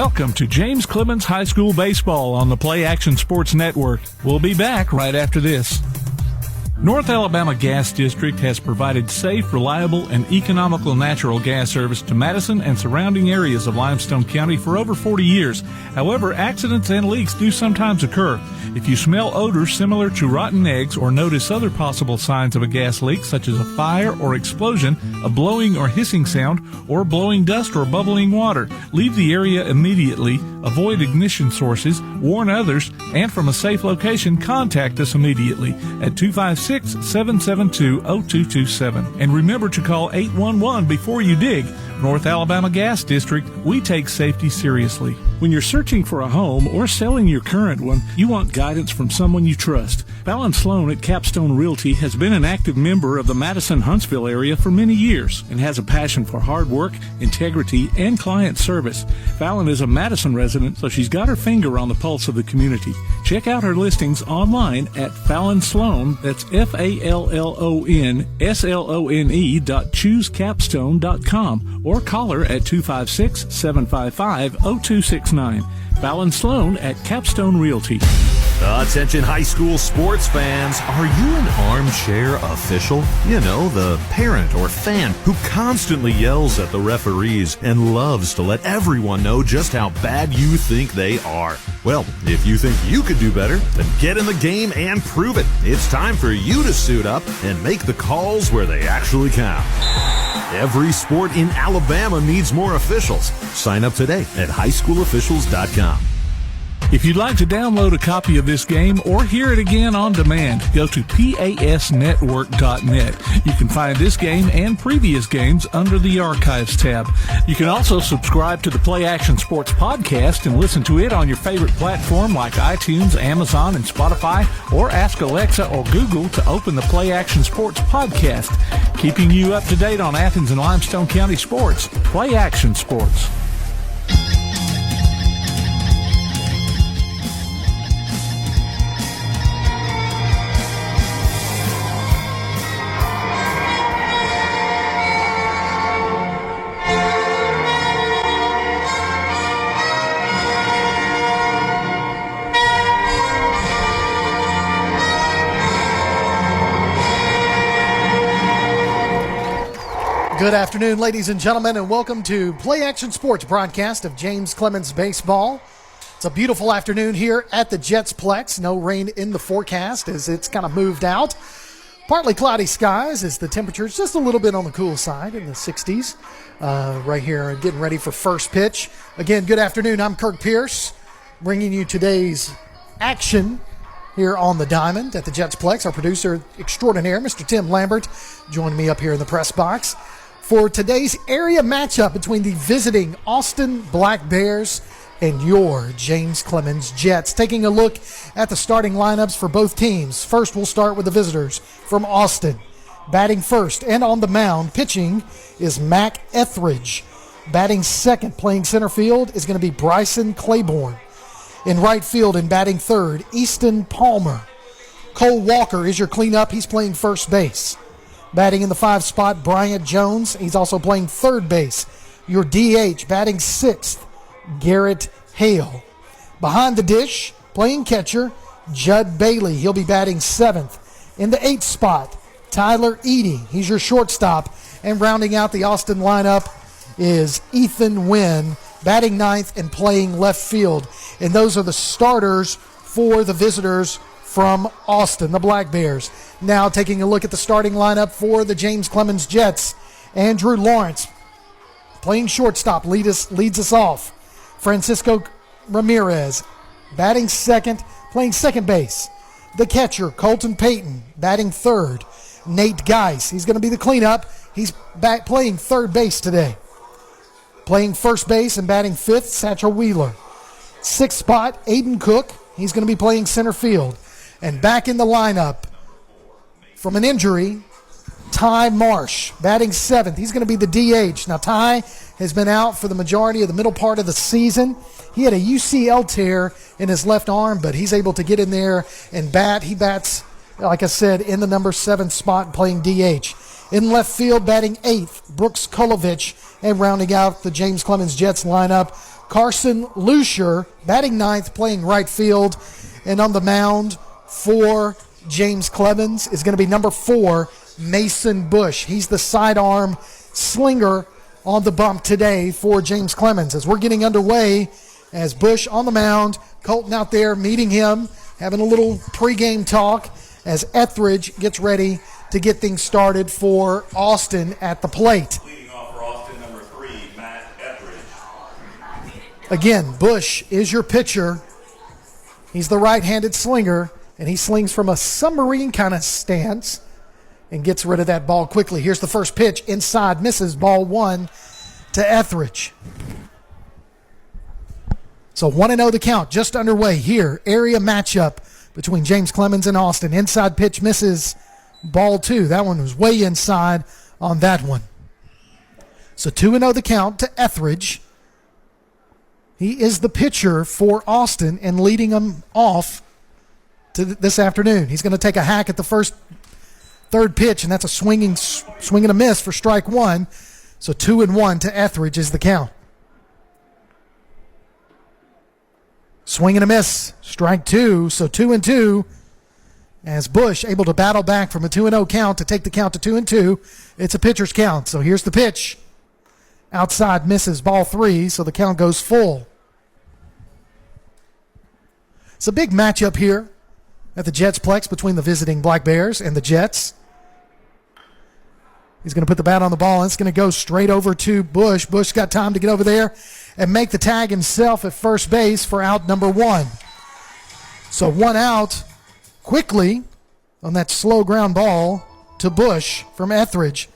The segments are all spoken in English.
Welcome to James Clemens High School Baseball on the Play Action Sports Network. We'll be back right after this. North Alabama Gas District has provided safe, reliable, and economical natural gas service to Madison and surrounding areas of Limestone County for over 40 years. However, accidents and leaks do sometimes occur. If you smell odors similar to rotten eggs or notice other possible signs of a gas leak, such as a fire or explosion, a blowing or hissing sound, or blowing dust or bubbling water, leave the area immediately, avoid ignition sources, warn others, and from a safe location, contact us immediately at 256-772-0227. And remember to call 811 before you dig. North Alabama Gas District, we take safety seriously. When you're searching for a home or selling your current one, you want guidance from someone you trust. Fallon Sloan at Capstone Realty has been an active member of the Madison-Huntsville area for many years and has a passion for hard work, integrity, and client service. Fallon is a Madison resident, so she's got her finger on the pulse of the community. Check out her listings online at Fallon Sloan, that's FALLONSLONE.choosecapstone.com, or call her at 256-755-0269. Fallon Sloan at Capstone Realty. Attention high school sports fans, are you an armchair official? You know, the parent or fan who constantly yells at the referees and loves to let everyone know just how bad you think they are. Well, if you think you could do better, then get in the game and prove it. It's time for you to suit up and make the calls where they actually count. Every sport in Alabama needs more officials. Sign up today at highschoolofficials.com. If you'd like to download a copy of this game or hear it again on demand, go to pasnetwork.net. You can find this game and previous games under the Archives tab. You can also subscribe to the Play Action Sports podcast and listen to it on your favorite platform like iTunes, Amazon, and Spotify, or ask Alexa or Google to open the Play Action Sports podcast, keeping you up to date on Athens and Limestone County sports. Play Action Sports. Good afternoon, ladies and gentlemen, and welcome to Play Action Sports broadcast of James Clemens Baseball. It's a beautiful afternoon here at the Jetsplex. No rain in the forecast as it's kind of moved out. Partly cloudy skies as the temperature is just a little bit on the cool side in the 60s right here, getting ready for first pitch. Again, good afternoon. I'm Kirk Pierce, bringing you today's action here on the diamond at the Jetsplex. Our producer extraordinaire, Mr. Tim Lambert, joining me up here in the press box for today's area matchup between the visiting Austin Black Bears and your James Clemens Jets. Taking a look at the starting lineups for both teams. First, we'll start with the visitors from Austin. Batting first and on the mound, pitching is Mac Etheridge. Batting second, playing center field, is going to be Bryson Claiborne. In right field and batting third, Easton Palmer. Cole Walker is your cleanup. He's playing first base. Batting in the 5 spot, Bryant Jones. He's also playing third base. Your DH, batting sixth, Garrett Hale. Behind the dish, playing catcher, Judd Bailey. He'll be batting seventh. In the 8th spot, Tyler Eady. He's your shortstop. And rounding out the Austin lineup is Ethan Wynn, batting ninth and playing left field. And those are the starters for the visitors from Austin, the Black Bears. Now taking a look at the starting lineup for the James Clemens Jets. Andrew Lawrence playing shortstop leads us off. Francisco Ramirez batting second, playing second base. The catcher, Colton Payton, batting third. Nate Geis, he's going to be the cleanup. He's back playing third base today. Playing first base and batting fifth, Satchel Wheeler. 6th spot, Aiden Cook. He's going to be playing center field. And back in the lineup from an injury, Ty Marsh, batting seventh. He's going to be the DH. Now, Ty has been out for the majority of the middle part of the season. He had a UCL tear in his left arm, but he's able to get in there and bat. He bats, like I said, in the number 7 spot, playing DH. In left field, batting 8th, Brooks Kolovich. And rounding out the James Clemens Jets lineup Carson Lucier, batting ninth, playing right field. And on the mound for James Clemens is going to be number 4, Mason Bush. He's the sidearm slinger on the bump today for James Clemens. As we're getting underway, as Bush on the mound, Colton out there meeting him, having a little pregame talk as Etheridge gets ready to get things started for Austin at the plate. Leading off for Austin, number 3, Matt Etheridge. Again, Bush is your pitcher. He's the right-handed slinger, and he slings from a submarine kind of stance and gets rid of that ball quickly. Here's the first pitch. Inside, misses, ball 1 to Etheridge. So 1-0 the count, just underway here. Area matchup between James Clemens and Austin. Inside pitch misses, ball 2. That one was way inside on that one. So 2-0 the count to Etheridge. He is the pitcher for Austin and leading them off to this afternoon. He's going to take a hack at the third pitch, and that's a swing and a miss for strike 1. So 2-1 to Etheridge is the count. Swing and a miss, strike 2, so 2-2. As Bush able to battle back from a 2-0 count to take the count to 2-2. It's a pitcher's count, so here's the pitch. Outside misses, ball 3, so the count goes full. It's a big matchup here at the Jetsplex between the visiting Black Bears and the Jets. He's going to put the bat on the ball, and it's going to go straight over to Bush. Bush got time to get over there and make the tag himself at first base for out number 1. So 1 out quickly on that slow ground ball to Bush from Etheridge.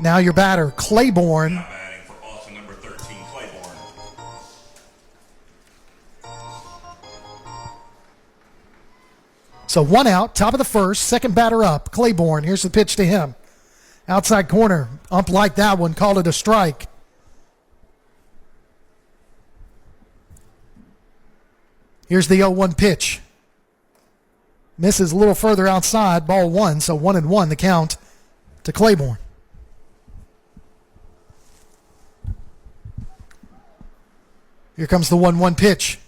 Now your batter, Claiborne. Now batting for Austin, number 13, Claiborne. So 1 out, top of the first, second batter up, Claiborne. Here's the pitch to him. Outside corner, ump like that one, called it a strike. Here's the 0-1 pitch. Misses a little further outside, ball 1, so 1-1 the count to Claiborne. Here comes the 1-1 pitch.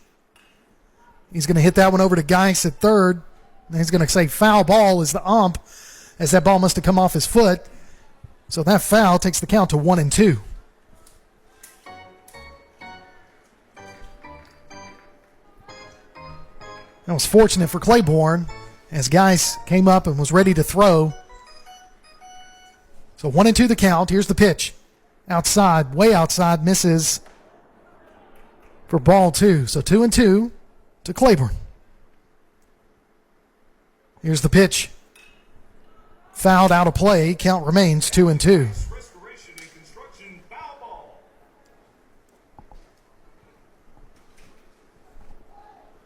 He's going to hit that one over to Geis at third. And he's going to say foul ball is the ump, as that ball must have come off his foot. So that foul takes the count to 1-2. That was fortunate for Claiborne as Geis came up and was ready to throw. So 1-2 the count. Here's the pitch. Outside, way outside, misses for ball 2. So 2-2 to Claiborne. Here's the pitch. Fouled out of play. Count remains 2-2. Restoration and construction foul ball.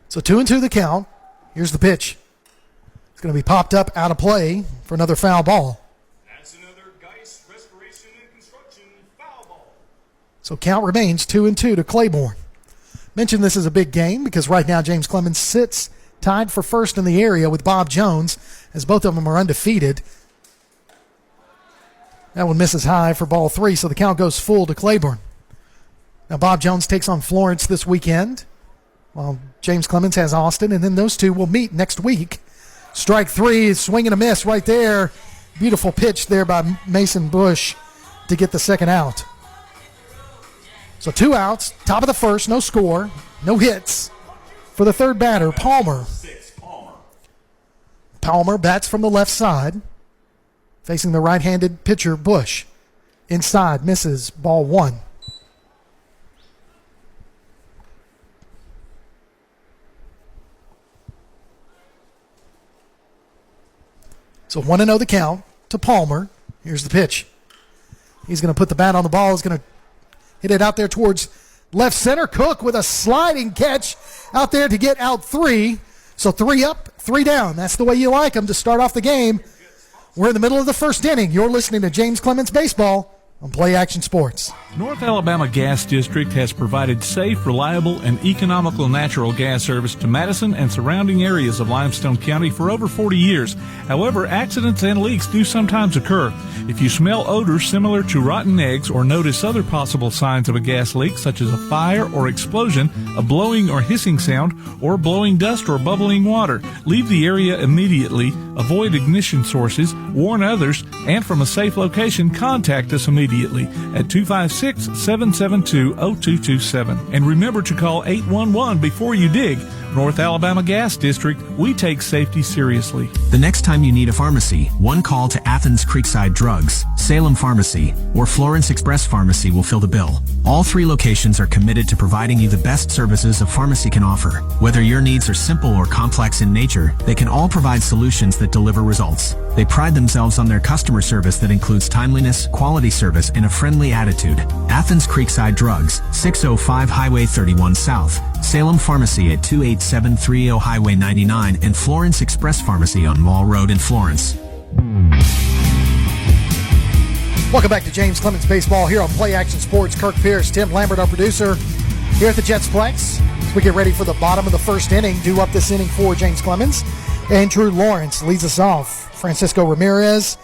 So 2-2 the count. Here's the pitch. It's going to be popped up out of play for another foul ball. That's another Geis Restoration and Construction foul ball. So count remains 2-2 to Claiborne. Mentioned this is a big game because right now James Clemens sits tied for first in the area with Bob Jones, as both of them are undefeated. That one misses high for ball 3, so the count goes full to Claiborne. Now Bob Jones takes on Florence this weekend, while James Clemens has Austin, and then those two will meet next week. Strike 3, swing and a miss right there. Beautiful pitch there by Mason Bush to get the second out. So 2 outs, top of the first, no score, no hits. For the third batter, Palmer. 6, Palmer. Palmer bats from the left side, facing the right-handed pitcher, Bush. Inside, misses, ball 1. So 1-0 the count to Palmer. Here's the pitch. He's going to put the bat on the ball. He's going to hit it out there towards left center. Cook with a sliding catch out there to get out 3. So 3 up, 3 down. That's the way you like them to start off the game. We're in the middle of the first inning. You're listening to James Clemens Baseball on Play Action Sports. North Alabama Gas District has provided safe, reliable, and economical natural gas service to Madison and surrounding areas of Limestone County for over 40 years. However, accidents and leaks do sometimes occur. If you smell odors similar to rotten eggs or notice other possible signs of a gas leak, such as a fire or explosion, a blowing or hissing sound, or blowing dust or bubbling water, leave the area immediately, avoid ignition sources, warn others, and from a safe location, contact us immediately at 256-772-0227. And remember to call 811 before you dig. North Alabama Gas District, we take safety seriously. The next time you need a pharmacy, one call to Athens Creekside Drugs, Salem Pharmacy, or Florence Express Pharmacy will fill the bill. All 3 locations are committed to providing you the best services a pharmacy can offer. Whether your needs are simple or complex in nature, they can all provide solutions that deliver results. They pride themselves on their customer service that includes timeliness, quality service, and a friendly attitude. Athens Creekside Drugs, 605 Highway 31 South, Salem Pharmacy at 28730 Highway 99, and Florence Express Pharmacy on Mall Road in Florence. Welcome back to James Clemens Baseball here on Play Action Sports. Kirk Pierce, Tim Lambert, our producer, here at the Jetsplex. As we get ready for the bottom of the first inning, due up this inning for James Clemens. Andrew Lawrence leads us off. Francisco Ramirez,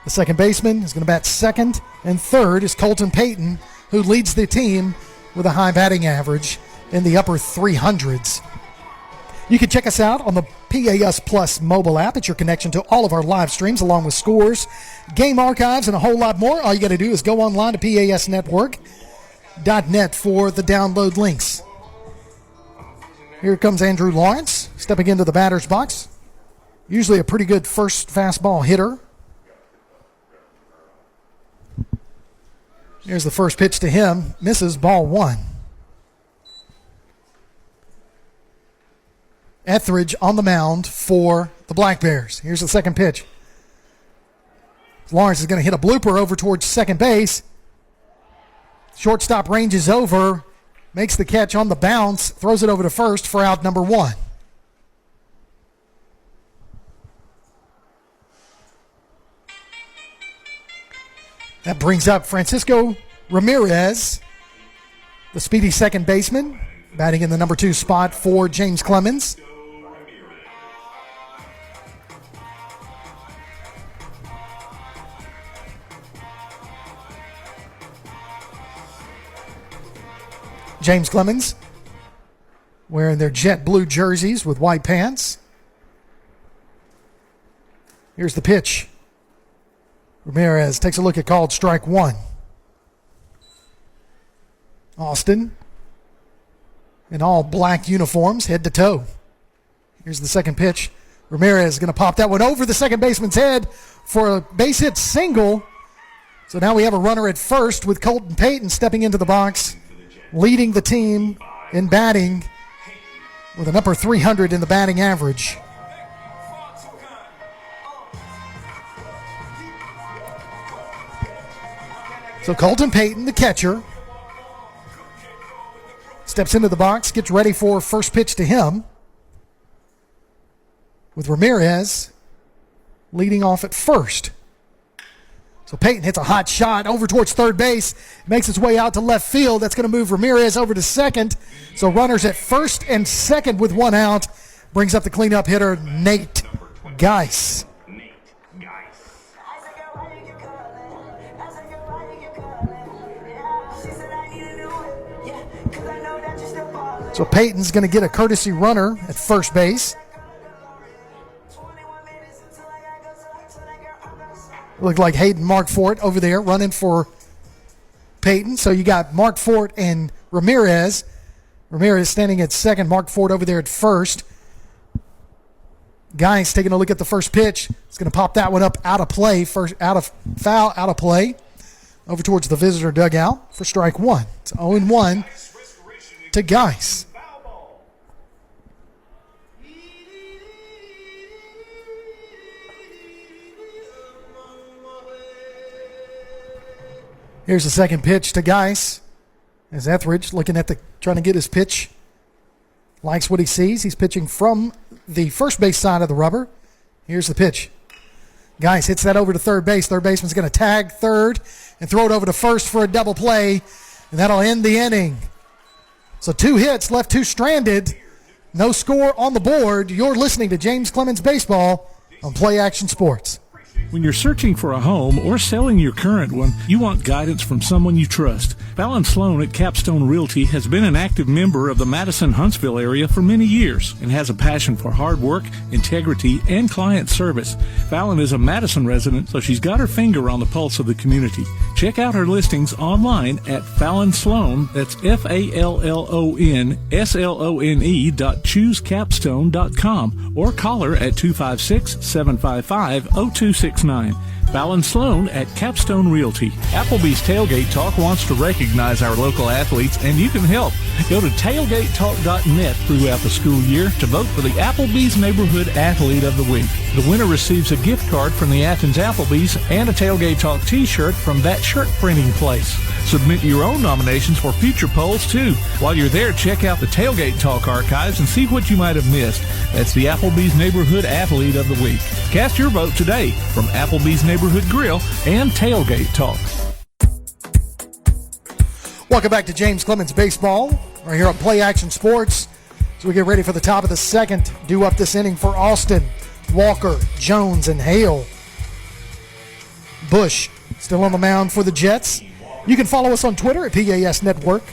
the second baseman, is going to bat second. And third is Colton Payton, who leads the team with a high batting average in the upper 300s. You can check us out on the PAS Plus mobile app. It's your connection to all of our live streams, along with scores, game archives, and a whole lot more. All you got to do is go online to pasnetwork.net for the download links. Here comes Andrew Lawrence, stepping into the batter's box. Usually a pretty good first fastball hitter. Here's the first pitch to him. Misses, ball 1. Etheridge on the mound for the Black Bears. Here's the second pitch. Lawrence is going to hit a blooper over towards second base. Shortstop ranges over, makes the catch on the bounce, throws it over to first for out number 1. That brings up Francisco Ramirez, the speedy second baseman, batting in the number 2 spot for James Clemens. James Clemens wearing their jet blue jerseys with white pants. Here's the pitch. Ramirez takes a look at called strike 1. Austin in all black uniforms, head to toe. Here's the second pitch. Ramirez is going to pop that one over the second baseman's head for a base hit single. So now we have a runner at first with Colton Payton stepping into the box, leading the team in batting with an upper 300 in the batting average. So Colton Payton, the catcher, steps into the box, gets ready for first pitch to him, with Ramirez leading off at first. So Payton hits a hot shot over towards third base, makes its way out to left field. That's going to move Ramirez over to second. So runners at first and second with 1 out. Brings up the cleanup hitter, Nate Geis. So Payton's going to get a courtesy runner at first base. Looked like Hayden Markfort over there running for Payton. So you got Markfort and Ramirez. Ramirez standing at second, Markfort over there at first. Guys taking a look at the first pitch. It's going to pop that one up out of play, first out of foul, out of play, over towards the visitor dugout for strike 1. It's 0-1 to Geis. Here's the second pitch to Geis. As Etheridge looking at trying to get his pitch. Likes what he sees. He's pitching from the first base side of the rubber. Here's the pitch. Geis hits that over to third base. Third baseman's going to tag third and throw it over to first for a double play, and that'll end the inning. So 2 hits, left 2 stranded. No score on the board. You're listening to James Clemens Baseball on Play Action Sports. When you're searching for a home or selling your current one, you want guidance from someone you trust. Fallon Sloan at Capstone Realty has been an active member of the Madison-Huntsville area for many years and has a passion for hard work, integrity, and client service. Fallon is a Madison resident, so she's got her finger on the pulse of the community. Check out her listings online at Fallon Sloan, that's FALLONSLONE.choosecapstone.com, or call her at 256-755-0269. Fallon Sloan at Capstone Realty. Applebee's Tailgate Talk wants to recognize our local athletes, and you can help. Go to tailgatetalk.net throughout the school year to vote for the Applebee's Neighborhood Athlete of the Week. The winner receives a gift card from the Athens Applebee's and a Tailgate Talk t-shirt from that shirt printing place. Submit your own nominations for future polls, too. While you're there, check out the Tailgate Talk archives and see what you might have missed. That's the Applebee's Neighborhood Athlete of the Week. Cast your vote today from Applebee's Neighborhood Grill and Tailgate Talk. Welcome back to James Clemens Baseball. We're here on Play Action Sports. So we get ready for the top of the second. Due up this inning for Austin, Walker, Jones, and Hale. Bush still on the mound for the Jets. You can follow us on Twitter at PAS Network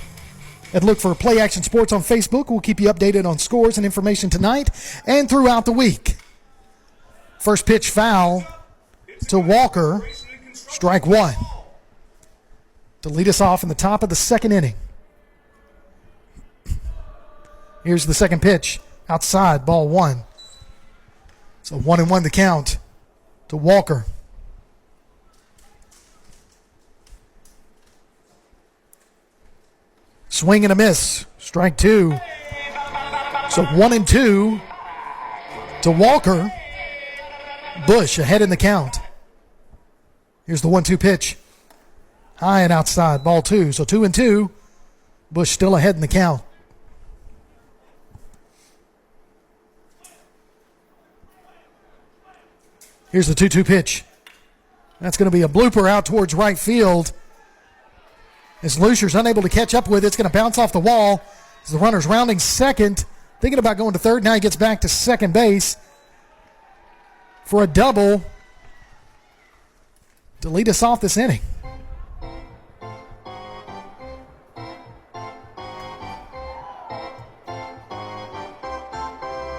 and look for Play Action Sports on Facebook. We'll keep you updated on scores and information tonight and throughout the week. First pitch foul to Walker, strike 1. To lead us off in the top of the second inning. Here's the second pitch, outside, ball 1. So 1-1 the count to Walker. Swing and a miss, strike 2. So 1-2 to Walker. Bush ahead in the count. Here's the 1-2 pitch. High and outside, ball 2. So 2-2. Bush still ahead in the count. Here's the 2-2 pitch. That's going to be a blooper out towards right field. As Lucer's unable to catch up with it, it's going to bounce off the wall. As the runner's rounding second, thinking about going to third. Now he gets back to second base for a double to lead us off this inning.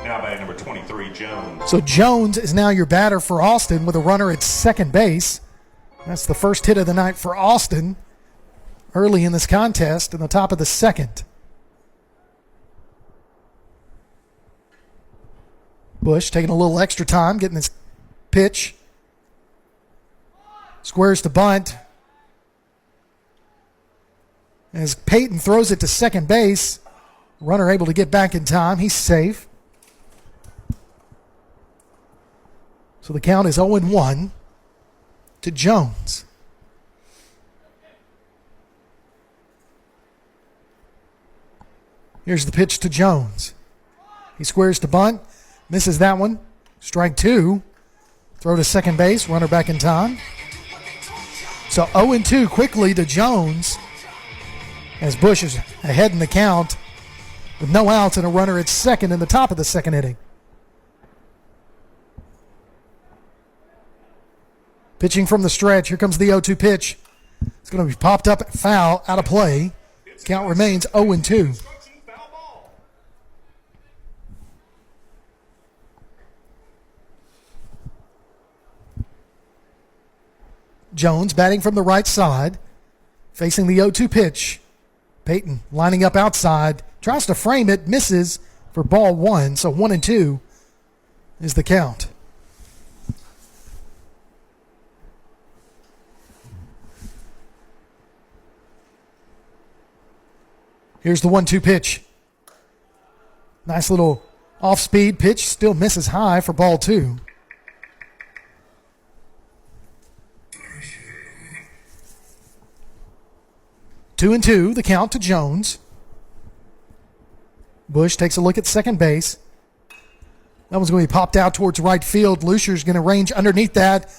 Now batting number 23, Jones. So Jones is now your batter for Austin with a runner at second base. That's the first hit of the night for Austin early in this contest in the top of the second. Bush taking a little extra time, getting his pitch. Squares to bunt. As Peyton throws it to second base, runner able to get back in time. He's safe. So the count is 0-1 to Jones. Here's the pitch to Jones. He squares to bunt, misses that one. Strike 2. Throw to second base, runner back in time. So 0-2 quickly to Jones as Bush is ahead in the count with no outs and a runner at second in the top of the second inning. Pitching from the stretch. Here comes the 0-2 pitch. It's going to be popped up, foul, out of play. Count remains 0-2. Jones batting from the right side, facing the 0-2 pitch. Peyton lining up outside, tries to frame it, misses for ball 1. So 1-2 is the count. Here's the 1-2 pitch. Nice little off-speed pitch, still misses high for ball 2. Two and two, the count to Jones. Bush takes a look at second base. That one's going to be popped out towards right field. Lucer's going to range underneath that.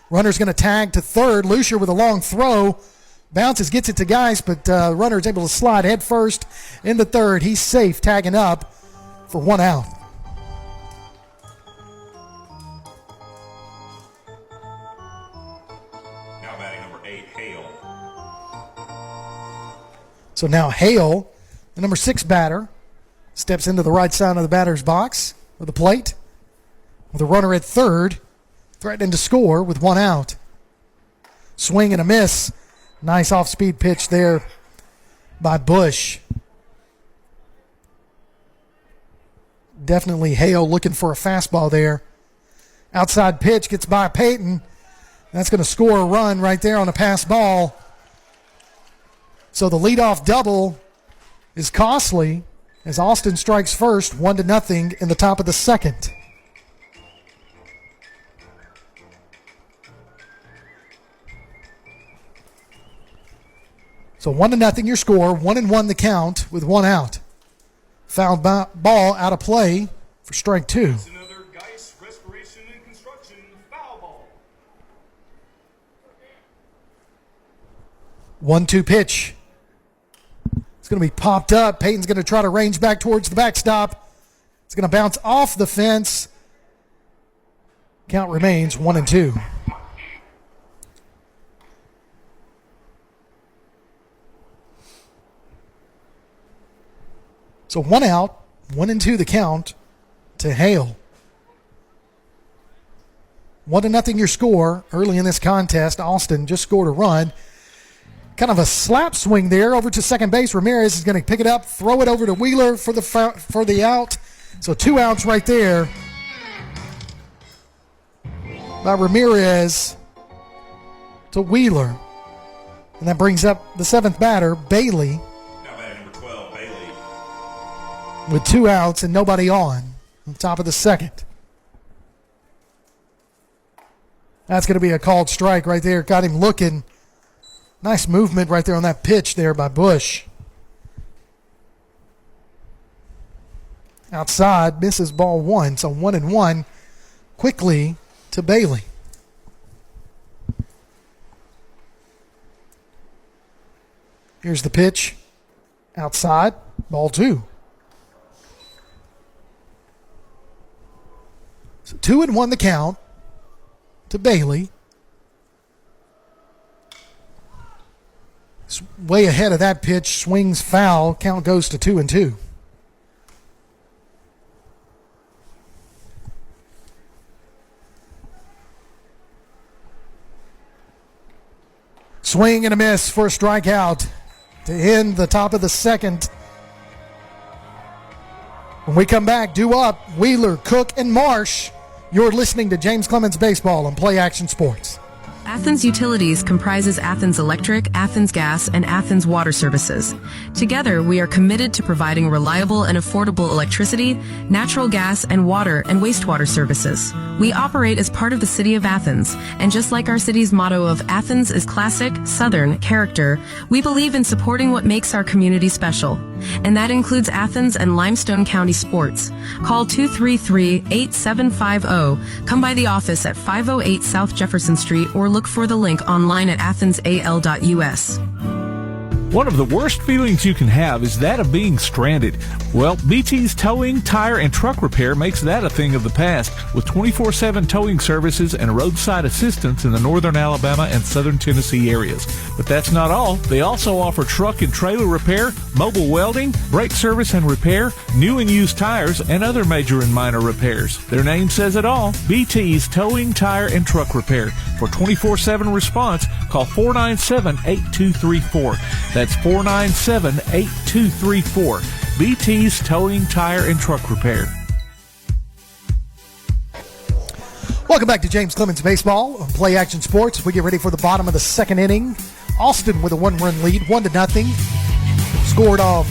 Runner's going to tag to third. Lucier with a long throw. Bounces, gets it to Geis, but runner is able to slide head first into third. He's safe, tagging up for 1 out. Now batting number 8, Hale. So now Hale, the number 6 batter, steps into the right side of the batter's box with the plate, with a runner at third, threatening to score with 1 out. Swing and a miss. Nice off-speed pitch there by Bush. Definitely Hale looking for a fastball there. Outside pitch gets by Peyton. That's going to score a run right there on a pass ball. So the leadoff double is costly as Austin strikes first, 1-0 in the top of the second. So 1-0 your score, 1-1 the count with 1 out. Fouled ball out of play for strike 2. It's another Geis Restoration and Construction foul ball. 1-2 pitch. It's going to be popped up. Peyton's going to try to range back towards the backstop. It's going to bounce off the fence. Count remains 1-2. So 1 out, 1-2 the count to Hale. 1-0 your score early in this contest. Austin just scored a run. Kind of a slap swing there over to second base. Ramirez is going to pick it up, throw it over to Wheeler for the out. So 2 outs right there by Ramirez to Wheeler. And that brings up the 7th batter, Bailey, Now batting number 12, Bailey. with 2 outs and nobody on top of the second. That's going to be a called strike right there. Got him looking. Nice movement right there on that pitch there by Bush. Outside, misses ball 1. So 1-1 quickly to Bailey. Here's the pitch. Outside, ball 2. So 2-1 the count to Bailey. It's way ahead of that pitch. Swings foul. Count goes to 2-2. Swing and a miss for a strikeout to end the top of the second. When we come back, due up, Wheeler, Cook, and Marsh. You're listening to James Clemens Baseball on Play Action Sports. Athens Utilities comprises Athens Electric, Athens Gas, and Athens Water Services. Together, we are committed to providing reliable and affordable electricity, natural gas, and water and wastewater services. We operate as part of the City of Athens, and just like our city's motto of Athens is classic, Southern character, we believe in supporting what makes our community special. And that includes Athens and Limestone County sports. Call 233-8750, come by the office at 508 South Jefferson Street, or look for the link online at athensal.us. One of the worst feelings you can have is that of being stranded. Well, BT's Towing, Tire, and Truck Repair makes that a thing of the past with 24/7 towing services and roadside assistance in the northern Alabama and southern Tennessee areas. But that's not all. They also offer truck and trailer repair, mobile welding, brake service and repair, new and used tires, and other major and minor repairs. Their name says it all. BT's Towing, Tire, and Truck Repair. For 24/7 response, call 497-8234. That's 497-8234. BT's Towing, Tire, and Truck Repair. Welcome back to James Clemens Baseball on Play Action Sports. We get ready for the bottom of the second inning. Austin with a 1-run lead, 1-0. Scored off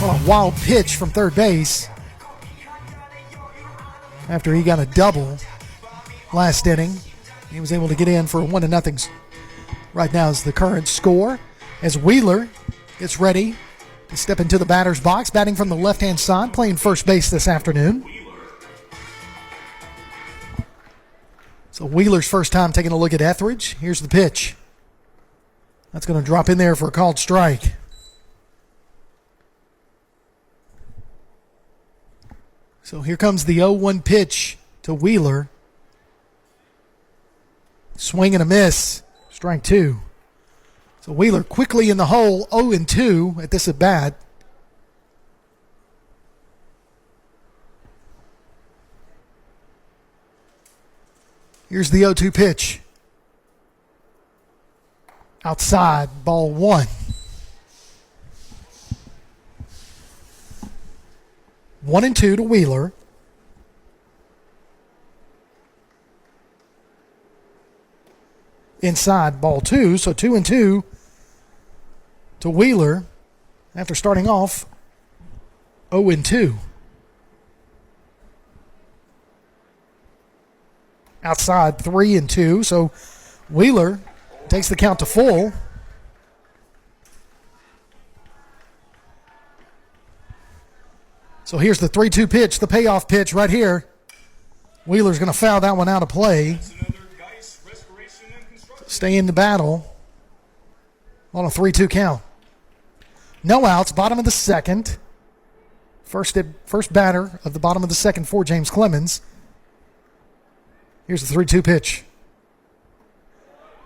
on a wild pitch from third base after he got a double last inning. He was able to get in for a 1-0. Right now is the current score as Wheeler gets ready to step into the batter's box, batting from the left-hand side, playing first base this afternoon. So Wheeler's first time taking a look at Etheridge. Here's the pitch. That's going to drop in there for a called strike. So here comes the 0-1 pitch to Wheeler. Swing and a miss. Strike two. So Wheeler quickly in the hole, 0-2 at this at bat. Here's the 0-2 pitch. Outside, ball one. 1-2 to Wheeler. Inside, ball two. So 2-2 to Wheeler after starting off 0-2. Outside, 3-2. So Wheeler takes the count to full. So here's the 3-2 pitch, the payoff pitch right here. Wheeler's going to foul that one out of play. Stay in the battle on a 3-2 count. No outs, bottom of the second. First batter of the bottom of the second for James Clemens. Here's the 3-2 pitch.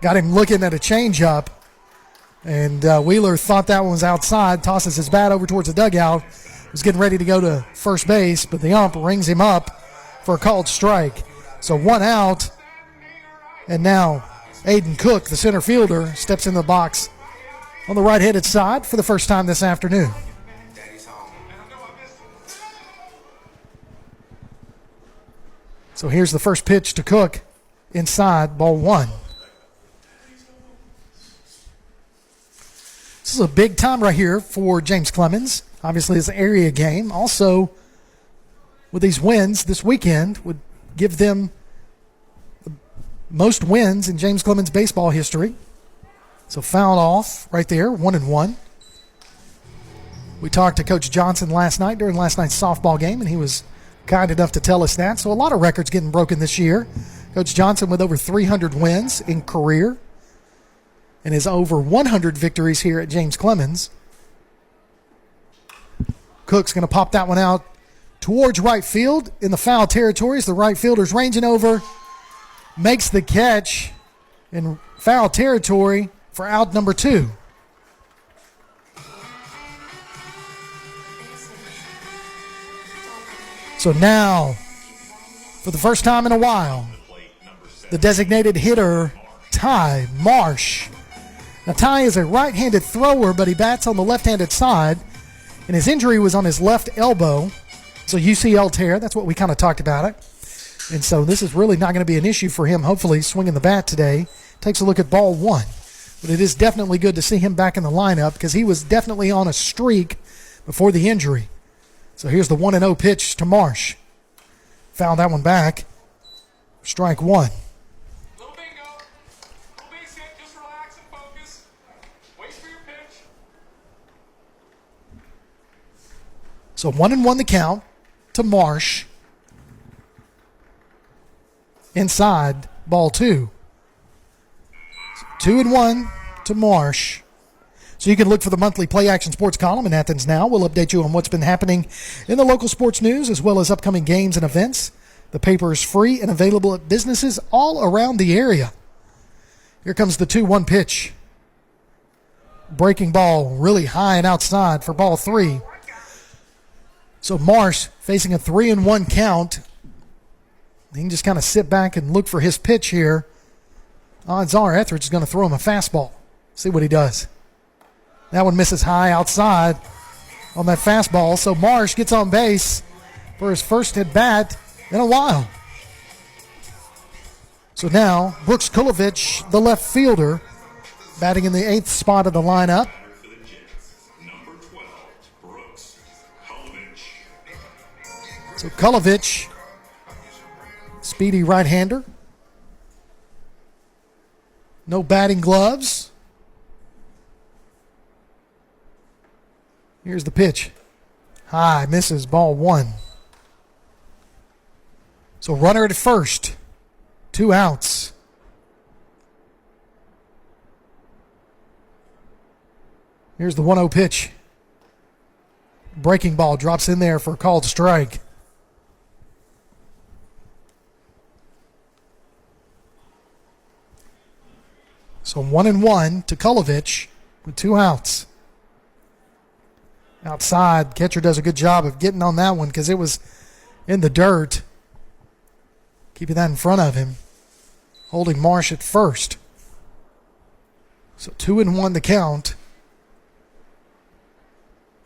Got him looking at a changeup, and Wheeler thought that one was outside, tosses his bat over towards the dugout, was getting ready to go to first base, but the ump rings him up for a called strike. So one out, and now Aiden Cook, the center fielder, steps in the box on the right-handed side for the first time this afternoon. So here's the first pitch to Cook, inside, ball one. This is a big time right here for James Clemens. Obviously, it's an area game. Also, with these wins this weekend, would give them the most wins in James Clemens baseball history. So fouled off right there, 1-1. We talked to Coach Johnson last night during last night's softball game, and he was kind enough to tell us that. So a lot of records getting broken this year. Coach Johnson with over 300 wins in career and his over 100 victories here at James Clemens. Cook's going to pop that one out towards right field in the foul territory as the right fielder's ranging over, makes the catch in foul territory for out number two. So now, for the first time in a while, the designated hitter, Ty Marsh. Now, Ty is a right-handed thrower, but he bats on the left-handed side, and his injury was on his left elbow. So UCL tear, that's what we kind of talked about it. And so this is really not going to be an issue for him, hopefully, swinging the bat today. Takes a look at ball one. But it is definitely good to see him back in the lineup because he was definitely on a streak before the injury. So here's the 1-0 pitch to Marsh. Found that one back. Strike one. Little bingo. Little base hit. Just relax and focus. Wait for your pitch. So 1-1 the count to Marsh. Inside, ball two. 2-1 to Marsh. So you can look for the monthly Play Action Sports column in Athens Now. We'll update you on what's been happening in the local sports news as well as upcoming games and events. The paper is free and available at businesses all around the area. Here comes the 2-1 pitch. Breaking ball really high and outside for ball three. So Marsh facing a 3-1 count. He can just kind of sit back and look for his pitch here. Odds are Etheridge is going to throw him a fastball. See what he does. That one misses high outside on that fastball. So Marsh gets on base for his first at bat in a while. So now Brooks Kulovich, the left fielder, batting in the 8th spot of the lineup. Number 12, Brooks Clemens. So Kulovich, speedy right-hander. No batting gloves. Here's the pitch. High, misses, ball one. So runner at first 2 outs. Here's the 1-0 pitch. Breaking ball drops in there for a called strike. So 1-1 to Kulovich with 2 outs. Outside, catcher does a good job of getting on that one because it was in the dirt. Keeping that in front of him. Holding Marsh at first. So 2-1 the count.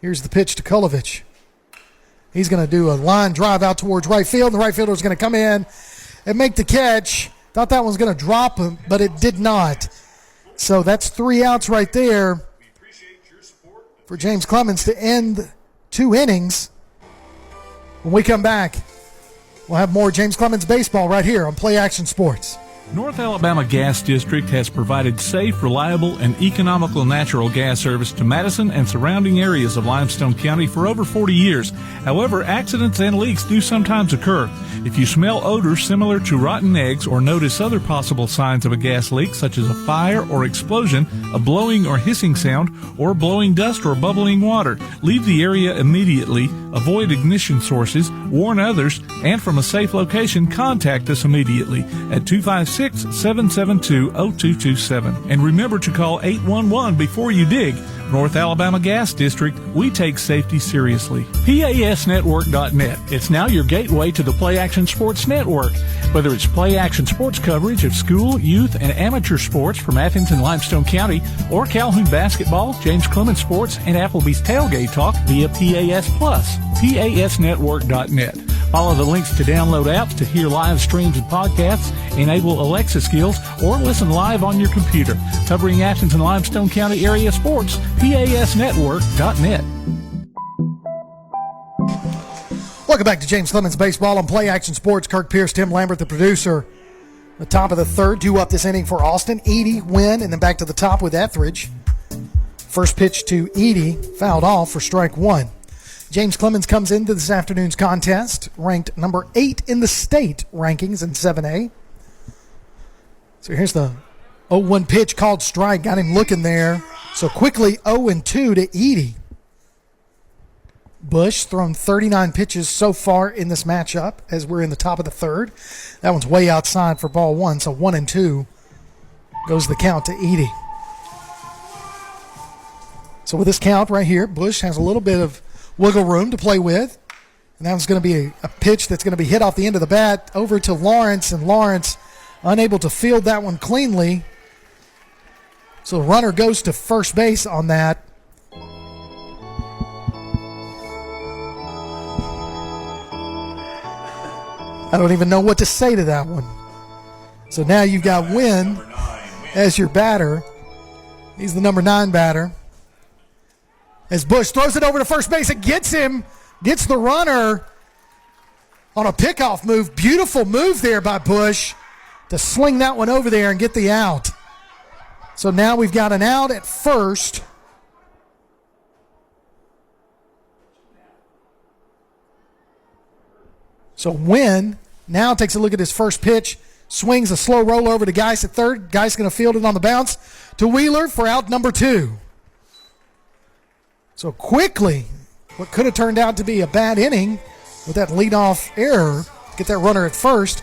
Here's the pitch to Kulovich. He's going to do a line drive out towards right field. The right fielder is going to come in and make the catch. Thought that one was going to drop him, but it did not. So that's 3 outs right there for James Clemens to end 2 innings. When we come back, we'll have more James Clemens baseball right here on Play Action Sports. North Alabama Gas District has provided safe, reliable, and economical natural gas service to Madison and surrounding areas of Limestone County for over 40 years. However, accidents and leaks do sometimes occur. If you smell odors similar to rotten eggs or notice other possible signs of a gas leak, such as a fire or explosion, a blowing or hissing sound, or blowing dust or bubbling water, leave the area immediately, avoid ignition sources, warn others, and from a safe location, contact us immediately at 256-772-0227. And remember to call 811 before you dig. North Alabama Gas District, we take safety seriously. PASnetwork.net. It's now your gateway to the Play Action Sports Network. Whether it's Play Action Sports coverage of school, youth, and amateur sports from Athens and Limestone County, or Calhoun basketball, James Clemens Sports, and Applebee's Tailgate Talk via PAS Plus. PASnetwork.net. Follow the links to download apps to hear live streams and podcasts, enable Alexa skills, or listen live on your computer. Covering Athens and Limestone County area sports, PASnetwork.net. Welcome back to James Clemens Baseball on Play Action Sports. Kirk Pierce, Tim Lambert, the producer. The top of the third, 2 up this inning for Austin. Edie, win, and then back to the top with Etheridge. First pitch to Edie, fouled off for strike 1. James Clemens comes into this afternoon's contest, ranked number 8 in the state rankings in 7A. So here's the 0-1 pitch, called strike, got him looking there. So quickly 0-2 to Edie. Bush thrown 39 pitches so far in this matchup as we're in the top of the third. That one's way outside for ball 1, so 1-2 goes the count to Edie. So with this count right here, Bush has a little bit of wiggle room to play with. And that was going to be a pitch that's going to be hit off the end of the bat over to Lawrence, and Lawrence unable to field that one cleanly. So the runner goes to first base on that. I don't even know what to say to that one. So now you've got Wynn as your batter. He's the number 9 batter. As Bush throws it over to first base, it gets him, gets the runner on a pickoff move. Beautiful move there by Bush to sling that one over there and get the out. So now we've got an out at first. So Wynn now takes a look at his first pitch, swings a slow roll over to Geis at third. Geis going to field it on the bounce to Wheeler for out number 2. So quickly, what could have turned out to be a bad inning with that leadoff error, get that runner at first,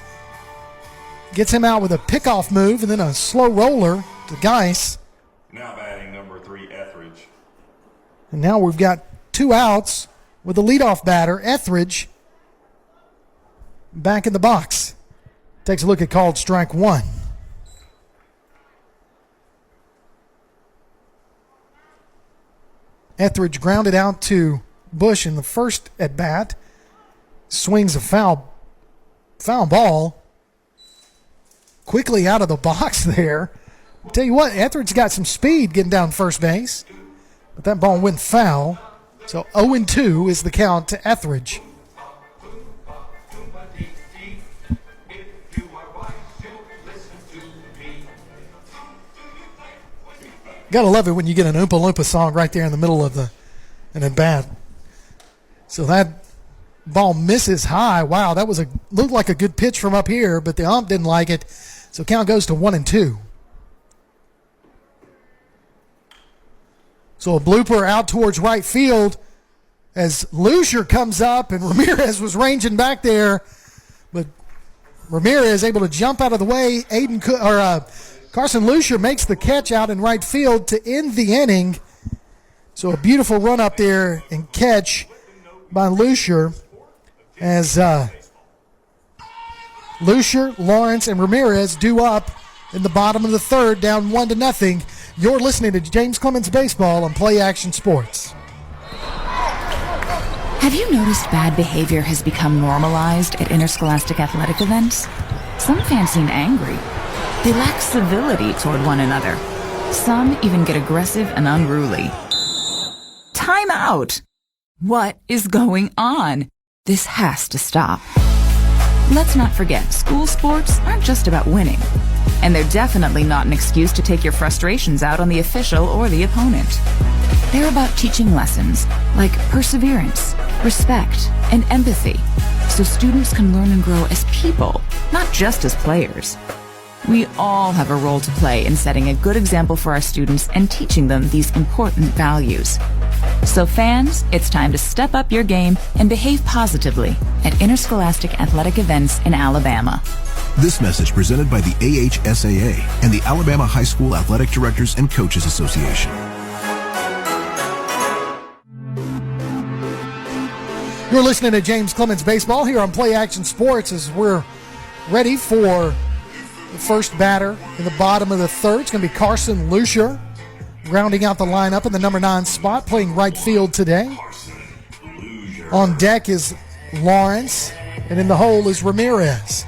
gets him out with a pickoff move and then a slow roller to Geis. Now batting number 3, Etheridge. And now we've got 2 outs with the leadoff batter, Etheridge, back in the box. Takes a look at called strike 1. Etheridge grounded out to Bush in the first at bat. Swings a foul ball quickly out of the box there. I'll tell you what, Etheridge got some speed getting down first base, but that ball went foul. So 0-2 is the count to Etheridge. Gotta love it when you get an Oompa Loompa song right there in the middle of an at bat. So that Ball misses high. Wow, that was looked like a good pitch from up here, but the ump didn't like it. So count goes to 1-2. So a blooper out towards right field as Lucier comes up, and Ramirez was ranging back there, but Ramirez able to jump out of the way. Carson Lucier makes the catch out in right field to end the inning. So a beautiful run up there and catch by Lucier as Lucier, Lawrence, and Ramirez due up in the bottom of the third, down 1-0. You're listening to James Clemens Baseball on Play Action Sports. Have you noticed bad behavior has become normalized at interscholastic athletic events? Some fans seem angry. They lack civility toward one another. Some even get aggressive and unruly. Time out! What is going on? This has to stop. Let's not forget, school sports aren't just about winning. And they're definitely not an excuse to take your frustrations out on the official or the opponent. They're about teaching lessons like perseverance, respect, and empathy, so students can learn and grow as people, not just as players. We all have a role to play in setting a good example for our students and teaching them these important values. So fans, it's time to step up your game and behave positively at interscholastic athletic events in Alabama. This message presented by the AHSAA and the Alabama High School Athletic Directors and Coaches Association. You're listening to James Clemens Baseball here on Play Action Sports as we're ready for the first batter in the bottom of the third. It's going to be Carson Lucier, rounding out the lineup in the number 9 spot, playing right field today. On deck is Lawrence, and in the hole is Ramirez.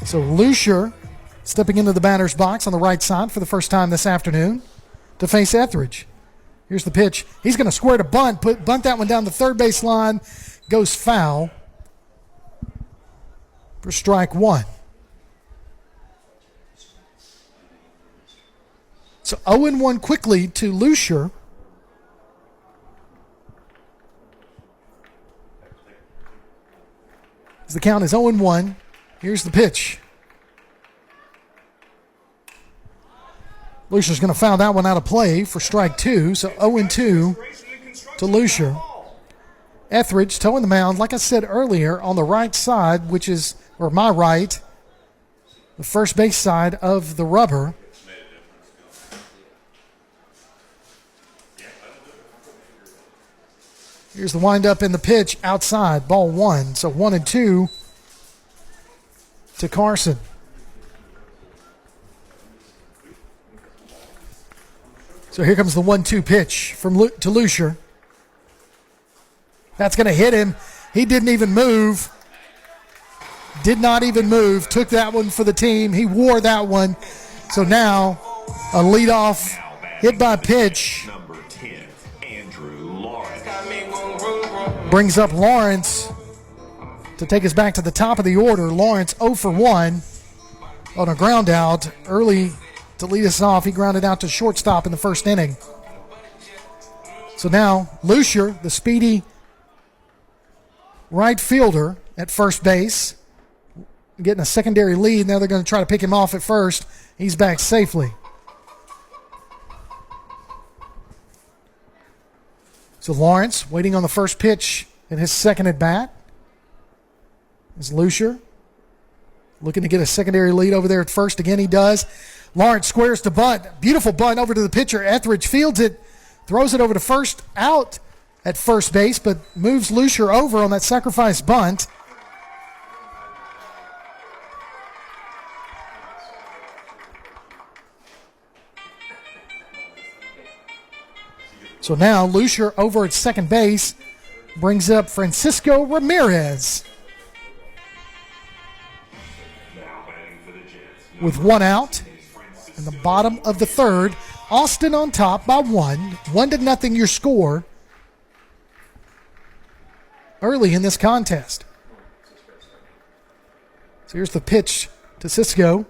So Lucier stepping into the batter's box on the right side for the first time this afternoon to face Etheridge. Here's the pitch. He's going to square to bunt, bunt that one down the third base line, goes foul for strike one. So 0-1 quickly to Lucier. As the count is 0-1. Here's the pitch. Lucier's going to foul that one out of play for strike two. So 0-2 to Lucier. Etheridge towing the mound, like I said earlier, on the right side, which is, or my right, the first base side of the rubber. Here's the windup in the pitch outside, ball one. So 1-2 to Carson. So here comes the 1-2 pitch to Lucier. That's going to hit him. He didn't even move. Did not even move. Took that one for the team. He wore that one. So now a leadoff hit by pitch. Brings up Lawrence to take us back to the top of the order. Lawrence 0 for 1 on a ground out early to lead us off. He grounded out to shortstop in the first inning. So now Lucier, the speedy right fielder at first base, getting a secondary lead. Now they're going to try to pick him off at first. He's back safely. So Lawrence waiting on the first pitch in his second at bat. Is Lucier looking to get a secondary lead over there at first. Again, he does. Lawrence squares to bunt. Beautiful bunt over to the pitcher. Etheridge fields it, throws it over to first, out at first base, but moves Lucier over on that sacrifice bunt. So now Lucier over at second base brings up Francisco Ramirez. With one out in the bottom of the third. Austin on top by 1-0 your score early in this contest. So here's the pitch to Cisco.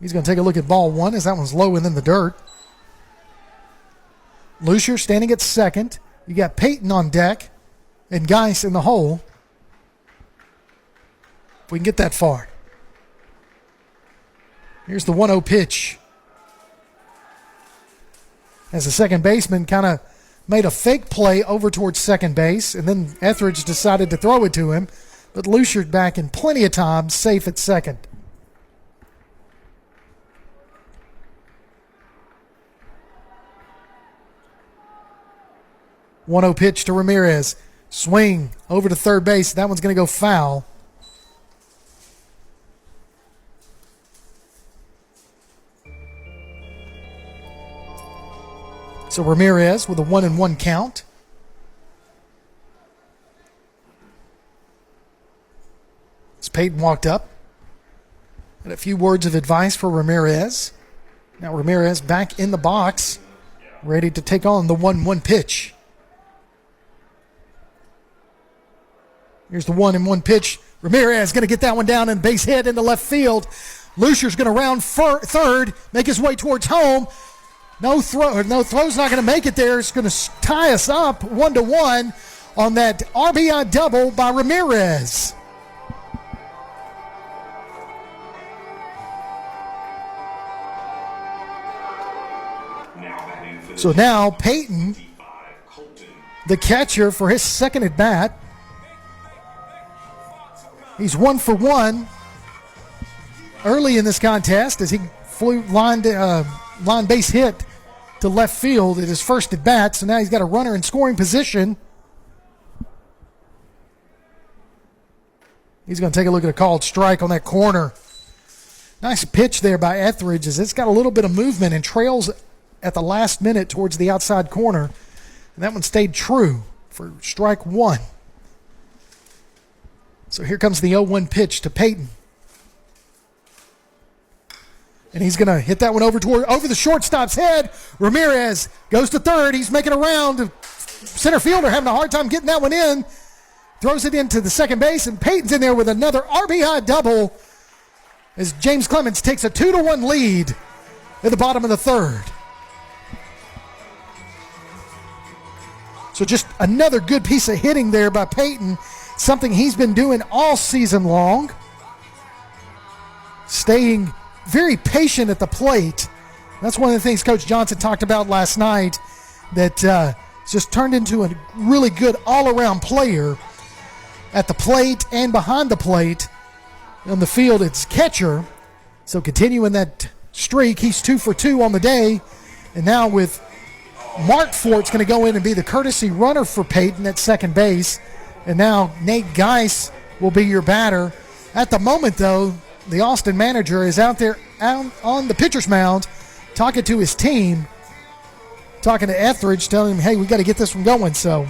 He's going to take a look at ball one as that one's low and in the dirt. Lucier standing at second. You got Peyton on deck and Geis in the hole. if we can get that far. Here's the 1-0 pitch. As the second baseman kind of made a fake play over towards second base, and then Etheridge decided to throw it to him, but Luciard back in plenty of time, safe at second. One 0 pitch to Ramirez. Swing over to third base. That one's going to go foul. So Ramirez with a 1-1 count. As Peyton walked up, and a few words of advice for Ramirez. Now Ramirez back in the box, ready to take on the 1-1 pitch. Here's the 1-1 pitch. Ramirez going to get that one down and base hit into left field. Luciar's going to round third, make his way towards home. No throw's not going to make it there. It's going to tie us up 1-1 on that RBI double by Ramirez. So now Peyton, the catcher, for his second at bat. He's 1 for 1 early in this contest as he flew line base hit to left field at his first at bat. So now he's got a runner in scoring position. He's going to take a look at a called strike on that corner. Nice pitch there by Etheridge as it's got a little bit of movement and trails at the last minute towards the outside corner. And that one stayed true for strike one. So here comes the 0-1 pitch to Peyton. And he's going to hit that one over the shortstop's head. Ramirez goes to third. He's making a round. Center fielder having a hard time getting that one in. Throws it into the second base, and Peyton's in there with another RBI double as James Clemens takes a 2-1 lead at the bottom of the third. So just another good piece of hitting there by Peyton. Something he's been doing all season long. Staying very patient at the plate. That's one of the things Coach Johnson talked about last night, that just turned into a really good all-around player at the plate and behind the plate. On the field, it's catcher. So continuing that streak, he's 2 for 2 on the day. And now with Mark Fort's going to go in and be the courtesy runner for Peyton at second base. And now Nate Geis will be your batter. At the moment, though, the Austin manager is out there on the pitcher's mound talking to his team, talking to Etheridge, telling him, hey, we got to get this one going. So,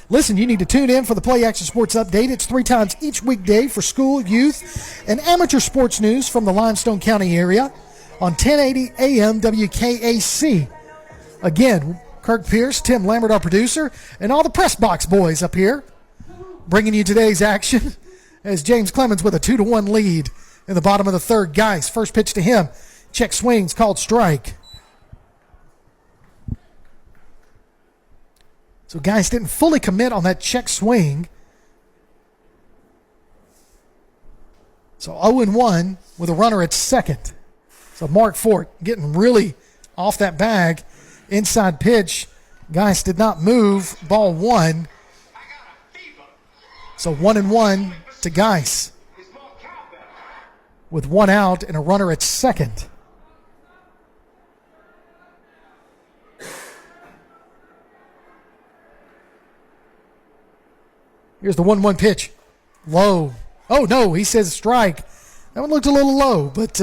listen, you need to tune in for the Play Action Sports Update. It's 3 times each weekday for school, youth, and amateur sports news from the Limestone County area on 1080 AM WKAC. Again, Kirk Pierce, Tim Lambert, our producer, and all the press box boys up here bringing you today's action as James Clemens with a 2-1 lead in the bottom of the third. Guys, first pitch to him. Check swings, called strike. So Guys didn't fully commit on that check swing. So 0-1 with a runner at second. So Mark Fort getting really off that bag. Inside pitch. Guys did not move. Ball 1. So 1-1 to Geis with 1 out and a runner at second. Here's the 1-1 pitch. Low. Oh, no, he says strike. That one looked a little low, but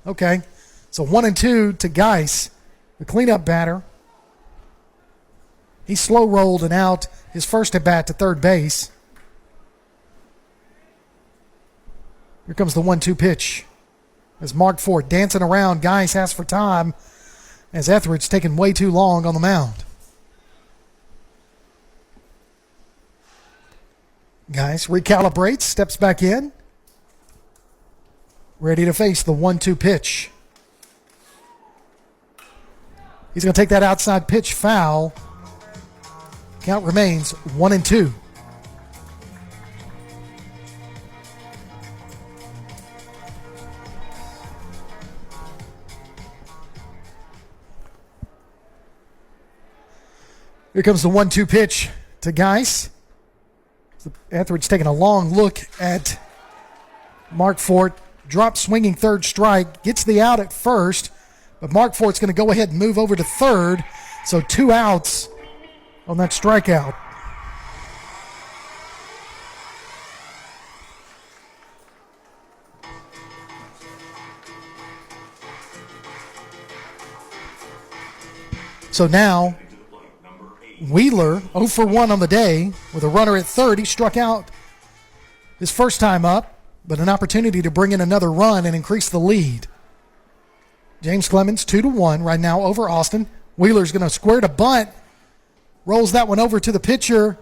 okay. So 1-2 to Geis, the cleanup batter. He slow rolled and out his first at bat to third base. Here comes the 1-2 pitch. As Mark Ford dancing around, Geis asks for time as Etheridge taking way too long on the mound. Geis recalibrates, steps back in. Ready to face the 1-2 pitch. He's going to take that outside pitch foul. Count remains 1-2. Here comes the 1-2 pitch to Geis. Etheridge taking a long look at Mark Fort. Drop swinging third strike. Gets the out at first. But Mark Fort's going to go ahead and move over to third. So 2 outs on that strikeout. So now, Wheeler 0 for 1 on the day with a runner at third. He struck out his first time up, but an opportunity to bring in another run and increase the lead. James Clemens 2-1 right now over Austin. Wheeler's going to square to bunt. Rolls that one over to the pitcher.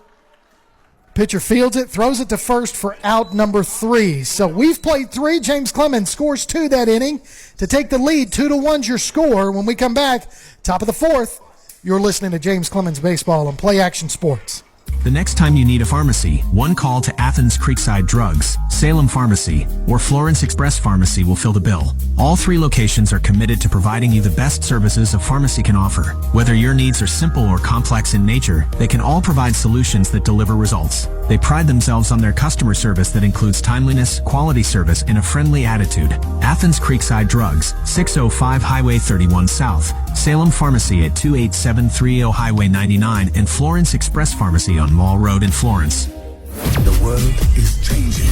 Pitcher fields it, throws it to first for out number 3. So we've played 3. James Clemens scores 2 that inning to take the lead. 2-1's your score. When we come back, top of the 4th, you're listening to James Clemens Baseball on Play Action Sports. The next time you need a pharmacy, one call to Athens Creekside Drugs, Salem Pharmacy, or Florence Express Pharmacy will fill the bill. All 3 locations are committed to providing you the best services a pharmacy can offer. Whether your needs are simple or complex in nature, they can all provide solutions that deliver results. They pride themselves on their customer service that includes timeliness, quality service, and a friendly attitude. Athens Creekside Drugs, 605 Highway 31 South, Salem Pharmacy at 28730 Highway 99, and Florence Express Pharmacy on Mall Road in Florence. The world is changing.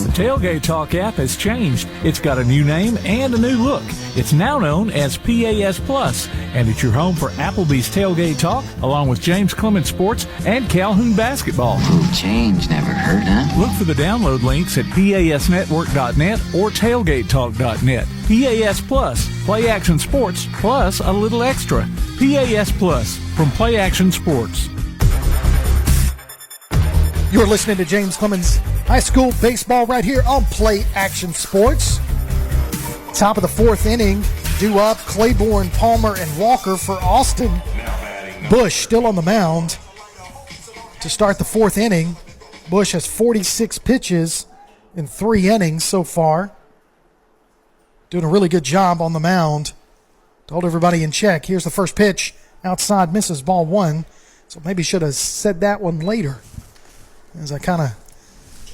The Tailgate Talk app has changed. It's got a new name and a new look. It's now known as PAS Plus, and it's your home for Applebee's Tailgate Talk, along with James Clemens Sports and Calhoun Basketball. Change never hurt, huh? Look for the download links at PASnetwork.net or TailgateTalk.net. PAS Plus, Play Action Sports, plus a little extra. PAS Plus from Play Action Sports. You're listening to James Clemens High School Baseball right here on Play Action Sports. Top of the 4th inning, due up Claiborne, Palmer, and Walker for Austin. Bush still on the mound to start the 4th inning. Bush has 46 pitches in 3 innings so far. Doing a really good job on the mound to hold everybody in check. Here's the first pitch. Outside, misses, ball 1. So maybe should have said that one later, as I kind of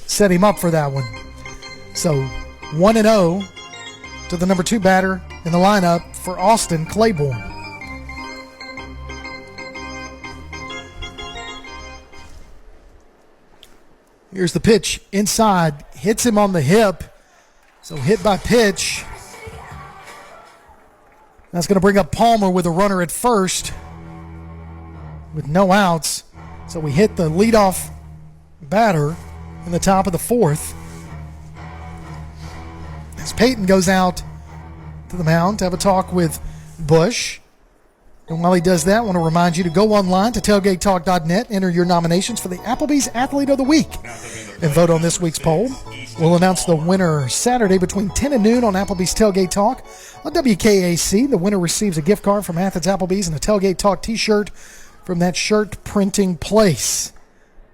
set him up for that one. So 1-0 to the number 2 batter in the lineup for Austin, Claiborne. Here's the pitch inside, hits him on the hip. So hit by pitch. That's going to bring up Palmer with a runner at first with no outs. So we hit the leadoff batter in the top of the 4th. As Peyton goes out to the mound to have a talk with Bush. And while he does that, I want to remind you to go online to tailgatetalk.net, enter your nominations for the Applebee's Athlete of the Week, and vote on this week's poll. We'll announce the winner Saturday between 10 and noon on Applebee's Tailgate Talk on WKAC. The winner receives a gift card from Athens Applebee's and a Tailgate Talk t-shirt from that shirt printing place.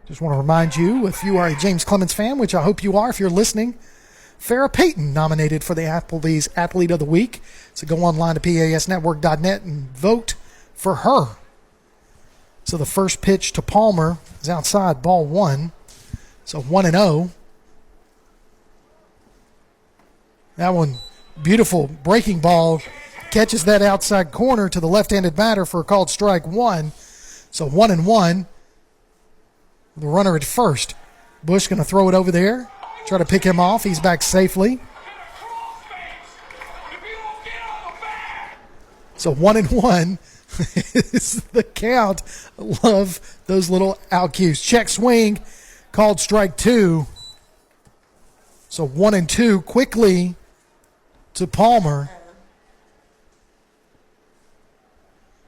Just want to remind you, if you are a James Clemens fan, which I hope you are if you're listening, Farrah Payton nominated for the Applebee's Athlete of the Week. So go online to PASnetwork.net and vote for her. So the first pitch to Palmer is outside, ball 1. So 1-0. That one, beautiful breaking ball, catches that outside corner to the left-handed batter for a called strike 1. So 1-1. The runner at first. Bush going to throw it over there, try to pick him off. He's back safely. So 1-1 is the count. I love those little out cues. Check swing, called strike 2. So 1-2 quickly to Palmer.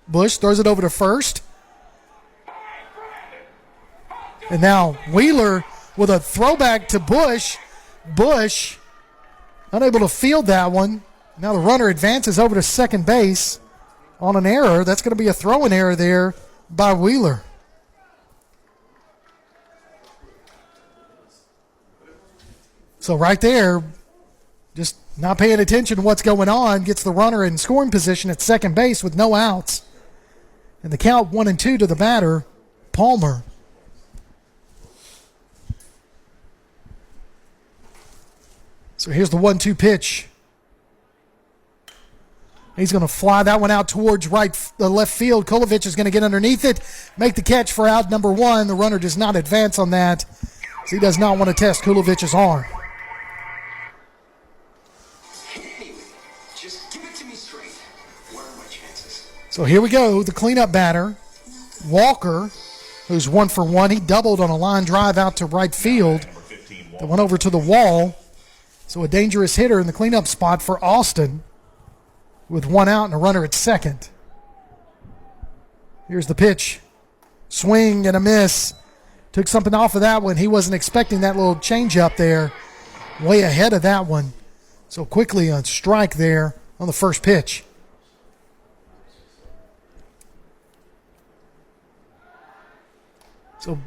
Bush throws it over to first. And now Wheeler with a throwback to Bush. Bush unable to field that one. Now the runner advances over to second base on an error. That's going to be a throwing error there by Wheeler. So right there, just not paying attention to what's going on, gets the runner in scoring position at second base with no outs. And the count 1-2 to the batter, Palmer. So here's the 1-2 pitch. He's going to fly that one out towards left field. Kolovich is going to get underneath it, make the catch for out number 1. The runner does not advance on that, so he does not want to test Kulovich's arm. Just give it to me straight. What are my chances? So here we go, the cleanup batter, Walker, who's 1 for 1. He doubled on a line drive out to right field that went over to the wall. So a dangerous hitter in the cleanup spot for Austin, with 1 out and a runner at second. Here's the pitch. Swing and a miss. Took something off of that one. He wasn't expecting that little changeup there. Way ahead of that one. So quickly a strike there on the first pitch. So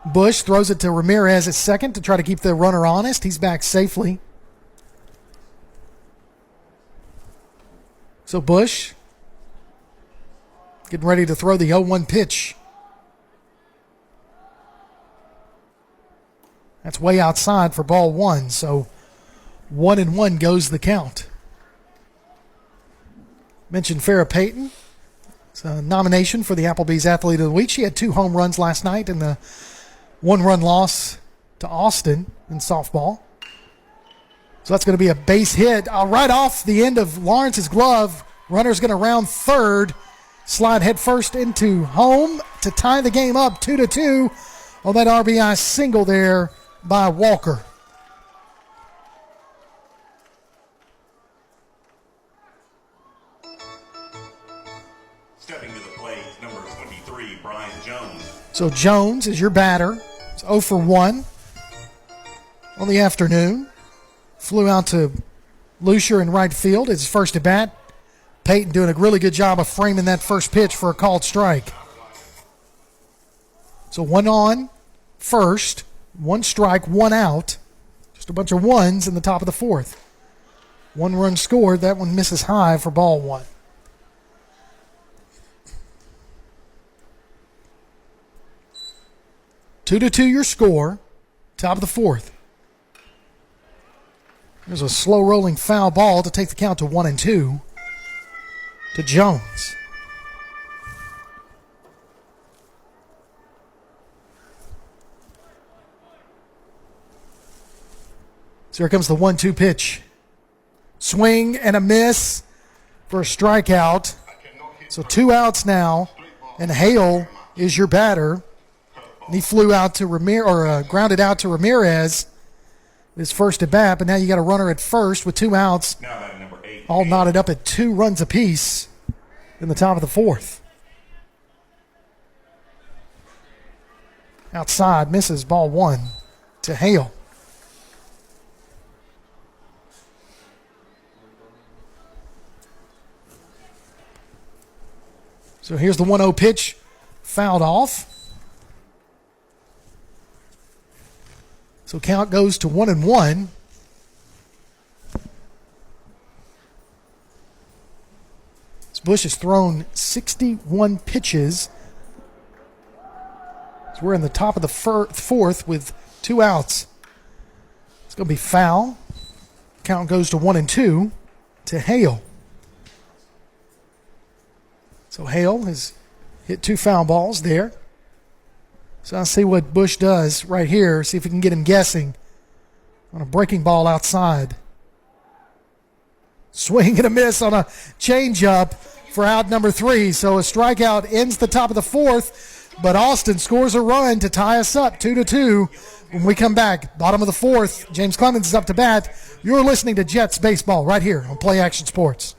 Bush throws it to Ramirez at second to try to keep the runner honest. He's back safely. So Bush getting ready to throw the 0-1 pitch. That's way outside for ball 1. So 1-1 goes the count. Mentioned Farrah Payton. It's a nomination for the Applebee's Athlete of the Week. She had 2 home runs last night in the 1-run loss to Austin in softball. So that's going to be a base hit right off the end of Lawrence's glove. Runner's going to round third, slide head first into home to tie the game up 2-2 on that RBI single there by Walker. Stepping to the plate, number 23, Brian Jones. So Jones is your batter. It's 0 for 1 on the afternoon. Flew out to Lucier in right field. It's his first at bat. Peyton doing a really good job of framing that first pitch for a called strike. So 1 on first, 1 strike, 1 out. Just a bunch of 1s in the top of the 4th. 1 run scored. That one misses high for ball 1. Two to 2 your score. Top of the 4th. There's a slow-rolling foul ball to take the count to 1-2 to Jones. So here comes the 1-2 pitch. Swing and a miss for a strikeout. So 2 outs now, and Hale is your batter. And he flew out to grounded out to Ramirez. His first at bat, but now you got a runner at first with 2 outs. Now batting number 8. All knotted up at 2 runs apiece in the top of the 4th. Outside, misses ball 1 to Hale. So here's the 1-0 pitch, fouled off. So count goes to 1-1. Bush has thrown 61 pitches. So we're in the top of the 4th with 2 outs. It's going to be foul. Count goes to 1-2 to Hale. So Hale has hit 2 foul balls there. So I'll see what Bush does right here, see if we can get him guessing on a breaking ball outside. Swing and a miss on a changeup for out number 3. So a strikeout ends the top of the 4th, but Austin scores a run to tie us up 2-2. When we come back, bottom of the 4th, James Clemens is up to bat. You're listening to Jets Baseball right here on Play Action Sports.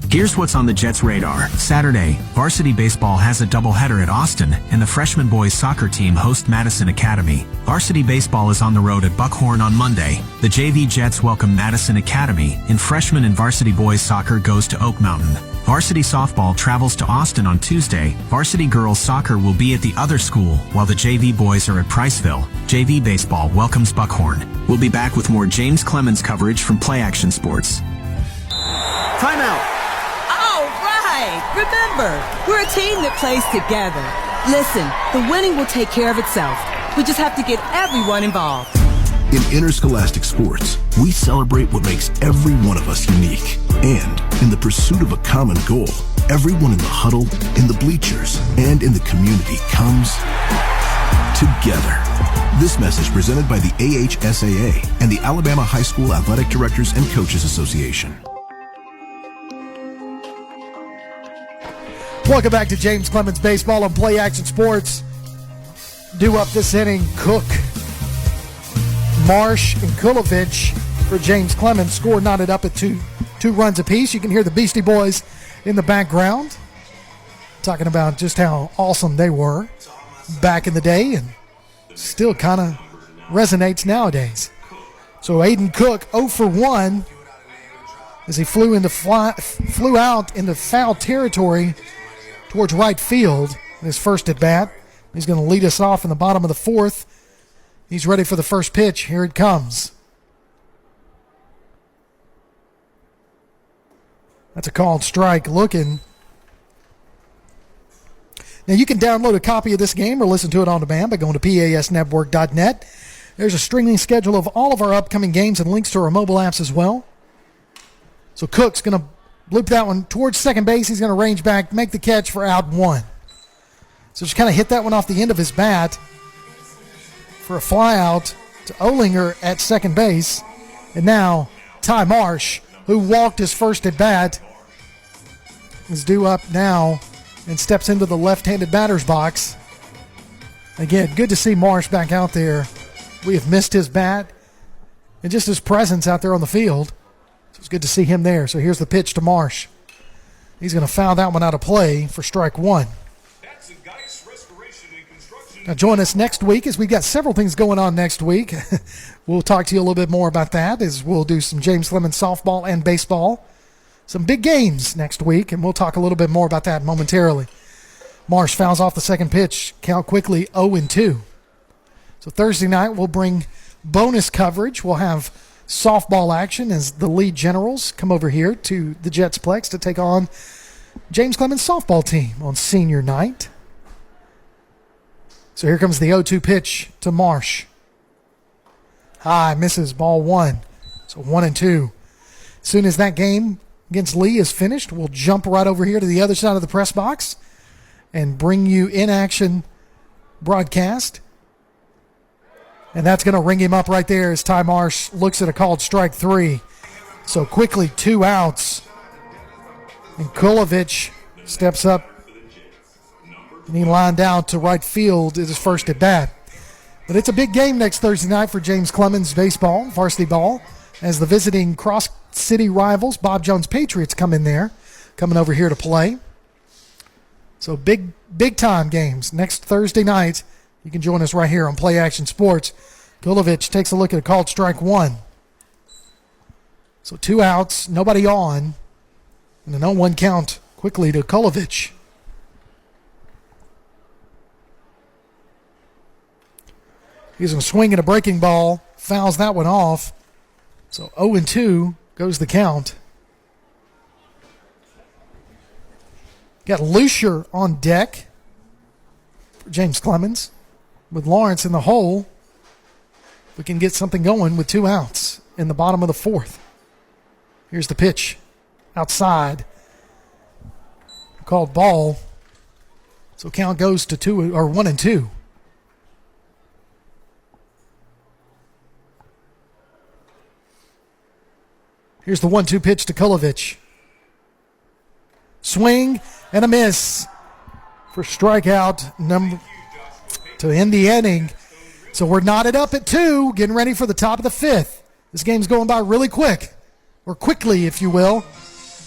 Here's what's on the Jets' radar. Saturday, varsity baseball has a doubleheader at Austin, and the freshman boys soccer team host Madison Academy. Varsity baseball is on the road at Buckhorn on Monday. The JV Jets welcome Madison Academy, and freshman and varsity boys soccer goes to Oak Mountain. Varsity softball travels to Austin on Tuesday. Varsity girls soccer will be at the other school, while the JV boys are at Priceville. JV baseball welcomes Buckhorn. We'll be back with more James Clemens coverage from Play Action Sports. Timeout. Remember, we're a team that plays together. Listen, the winning will take care of itself. We just have to get everyone involved. In interscholastic sports, we celebrate what makes every one of us unique. And in the pursuit of a common goal, everyone in the huddle, in the bleachers, and in the community comes together. This message presented by the AHSAA and the Alabama High School Athletic Directors and Coaches Association. Welcome back to James Clemens Baseball on Play Action Sports. Due up this inning, Cook, Marsh, and Kulovich for James Clemens. Score knotted up at two runs apiece. You can hear the Beastie Boys in the background talking about just how awesome they were back in the day and still kind of resonates nowadays. So Aiden Cook 0 for 1 as he flew out into foul territory towards right field in his first at bat. He's going to lead us off in the bottom of the fourth. He's ready for the first pitch. Here it comes. That's a called strike looking. Now you can download a copy of this game or listen to it on demand by going to pasnetwork.net. There's a streaming schedule of all of our upcoming games and links to our mobile apps as well. So Cook's going to loop that one towards second base. He's going to range back, make the catch for out one. So just kind of hit that one off the end of his bat for a fly out to Olinger at second base. And now Ty Marsh, who walked his first at bat, is due up now and steps into the left-handed batter's box. Again, good to see Marsh back out there. We have missed his bat and just his presence out there on the field. So it's good to see him there. So here's the pitch to Marsh. He's going to foul that one out of play for strike one. Now join us next week as we've got several things going on next week. We'll talk to you a little bit more about that as we'll do some James Clemens softball and baseball. Some big games next week, and we'll talk a little bit more about that momentarily. Marsh fouls off the second pitch. Count quickly 0-2. So Thursday night we'll bring bonus coverage. We'll have softball action as the lead generals come over here to the Jetsplex to take on James Clemens softball team on senior night. So here comes the 0-2 pitch to Marsh. High, misses, ball one. So 1-2. As soon as that game against Lee is finished, we'll jump right over here to the other side of the press box and bring you in-action broadcast. And that's going to ring him up right there as Ty Marsh looks at a called strike three. So quickly 2 outs. And Kulovich steps up. And he lined out to right field at his first at bat. But it's a big game next Thursday night for James Clemens baseball, varsity ball, as the visiting cross-city rivals, Bob Jones Patriots, come in there, coming over here to play. So big-time games next Thursday night. You can join us right here on Play Action Sports. Kulovich takes a look at a called strike one. So 2 outs, nobody on, and a 0-1 count quickly to Kulovich. He's going to swing at a breaking ball, fouls that one off. So 0-2 goes the count. Got Lucier on deck for James Clemens. With Lawrence in the hole, we can get something going with 2 outs in the bottom of the fourth. Here's the pitch outside. Called ball. So count goes to 1-2. Here's the 1-2 pitch to Kulovich. Swing and a miss for strikeout number to end the inning. So we're knotted up at 2, getting ready for the top of the 5th. This game's going by really quick, or quickly, if you will.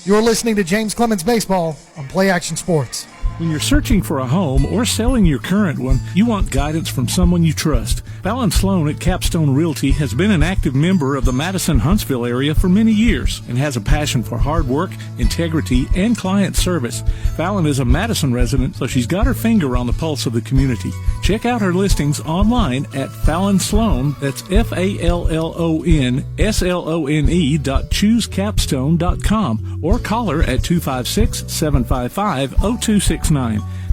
You're listening to James Clemens Baseball on Play Action Sports. When you're searching for a home or selling your current one, you want guidance from someone you trust. Fallon Sloan at Capstone Realty has been an active member of the Madison-Huntsville area for many years and has a passion for hard work, integrity, and client service. Fallon is a Madison resident, so she's got her finger on the pulse of the community. Check out her listings online at Fallon Sloan, that's FALLONSLONE.choosecapstone.com, or call her at 256-755-0269.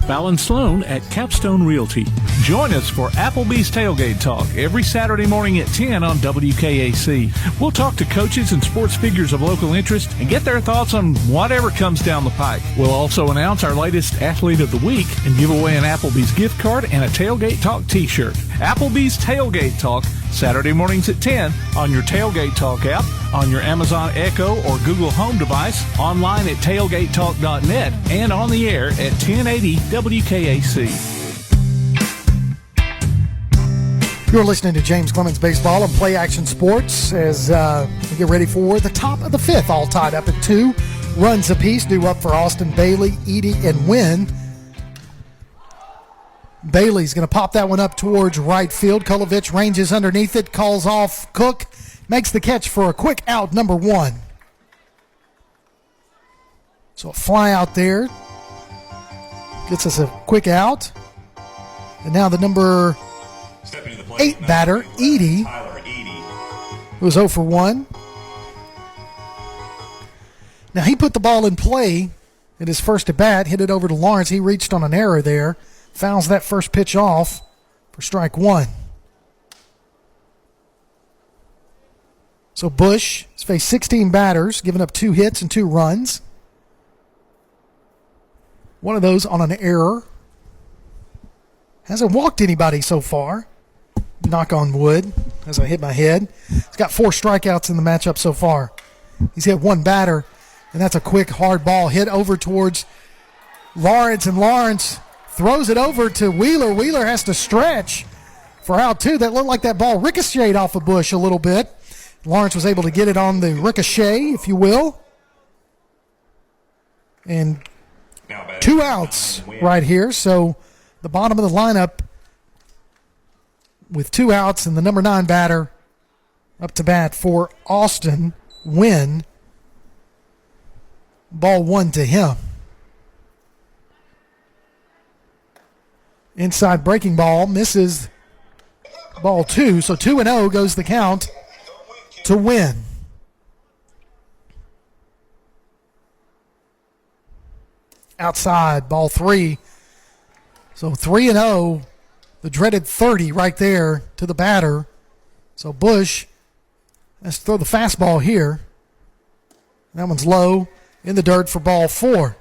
Fallon Sloan at Capstone Realty. Join us for Applebee's Tailgate Talk every Saturday morning at 10 on WKAC. We'll talk to coaches and sports figures of local interest and get their thoughts on whatever comes down the pike. We'll also announce our latest Athlete of the Week and give away an Applebee's gift card and a Tailgate Talk t-shirt. Applebee's Tailgate Talk, Saturday mornings at 10 on your Tailgate Talk app, on your Amazon Echo or Google Home device, online at tailgatetalk.net, and on the air at 1080 WKAC. You're listening to James Clemens Baseball and Play Action Sports as we get ready for the top of the fifth, all tied up at 2 runs apiece, due up for Austin, Bailey, Edie, and Wynn. Bailey's going to pop that one up towards right field. Kolovich ranges underneath it, calls off Cook, makes the catch for a quick out, number 1. So a fly out there gets us a quick out. And now the number 8 batter, Edie, who's 0 for 1. Now he put the ball in play at his first at bat, hit it over to Lawrence. He reached on an error there. Fouls that first pitch off for strike 1. So Bush has faced 16 batters, giving up 2 hits and 2 runs. One of those on an error. Hasn't walked anybody so far. Knock on wood as I hit my head. He's got 4 strikeouts in the matchup so far. He's hit 1 batter, and that's a quick, hard ball hit over towards Lawrence, and Lawrence throws it over to Wheeler. Wheeler has to stretch for out 2. That looked like that ball ricocheted off of Bush a little bit. Lawrence was able to get it on the ricochet, if you will. And 2 outs right here. So the bottom of the lineup with 2 outs and the number 9 batter up to bat for Austin, Wynn. Ball 1 to him. Inside breaking ball, misses ball 2. So 2-0 goes the count to Wynn. Outside, ball 3. So 3-0, the dreaded 30 right there to the batter. So Bush has to throw the fastball here. That one's low in the dirt for ball 4.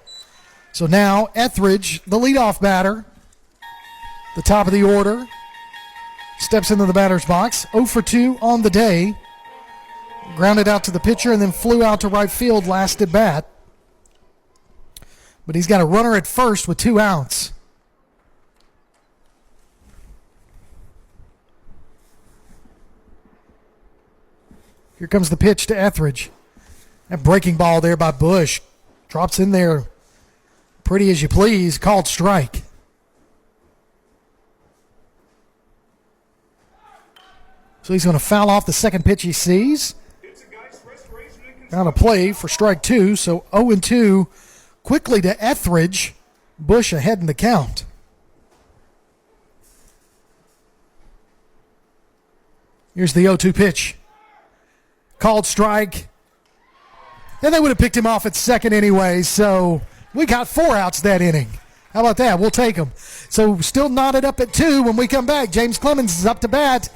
So now Etheridge, the leadoff batter, the top of the order, steps into the batter's box. 0 for 2 on the day. Grounded out to the pitcher and then flew out to right field last at bat. But he's got a runner at first with 2 outs. Here comes the pitch to Etheridge. That breaking ball there by Bush. Drops in there pretty as you please. Called strike. So he's going to foul off the second pitch he sees. On a play for strike 2. So 0-2 quickly to Etheridge. Bush ahead in the count. Here's the 0-2 pitch. Called strike. And they would have picked him off at second anyway, so we got 4 outs that inning. How about that? We'll take them. So still knotted up at 2 when we come back. James Clemens is up to bat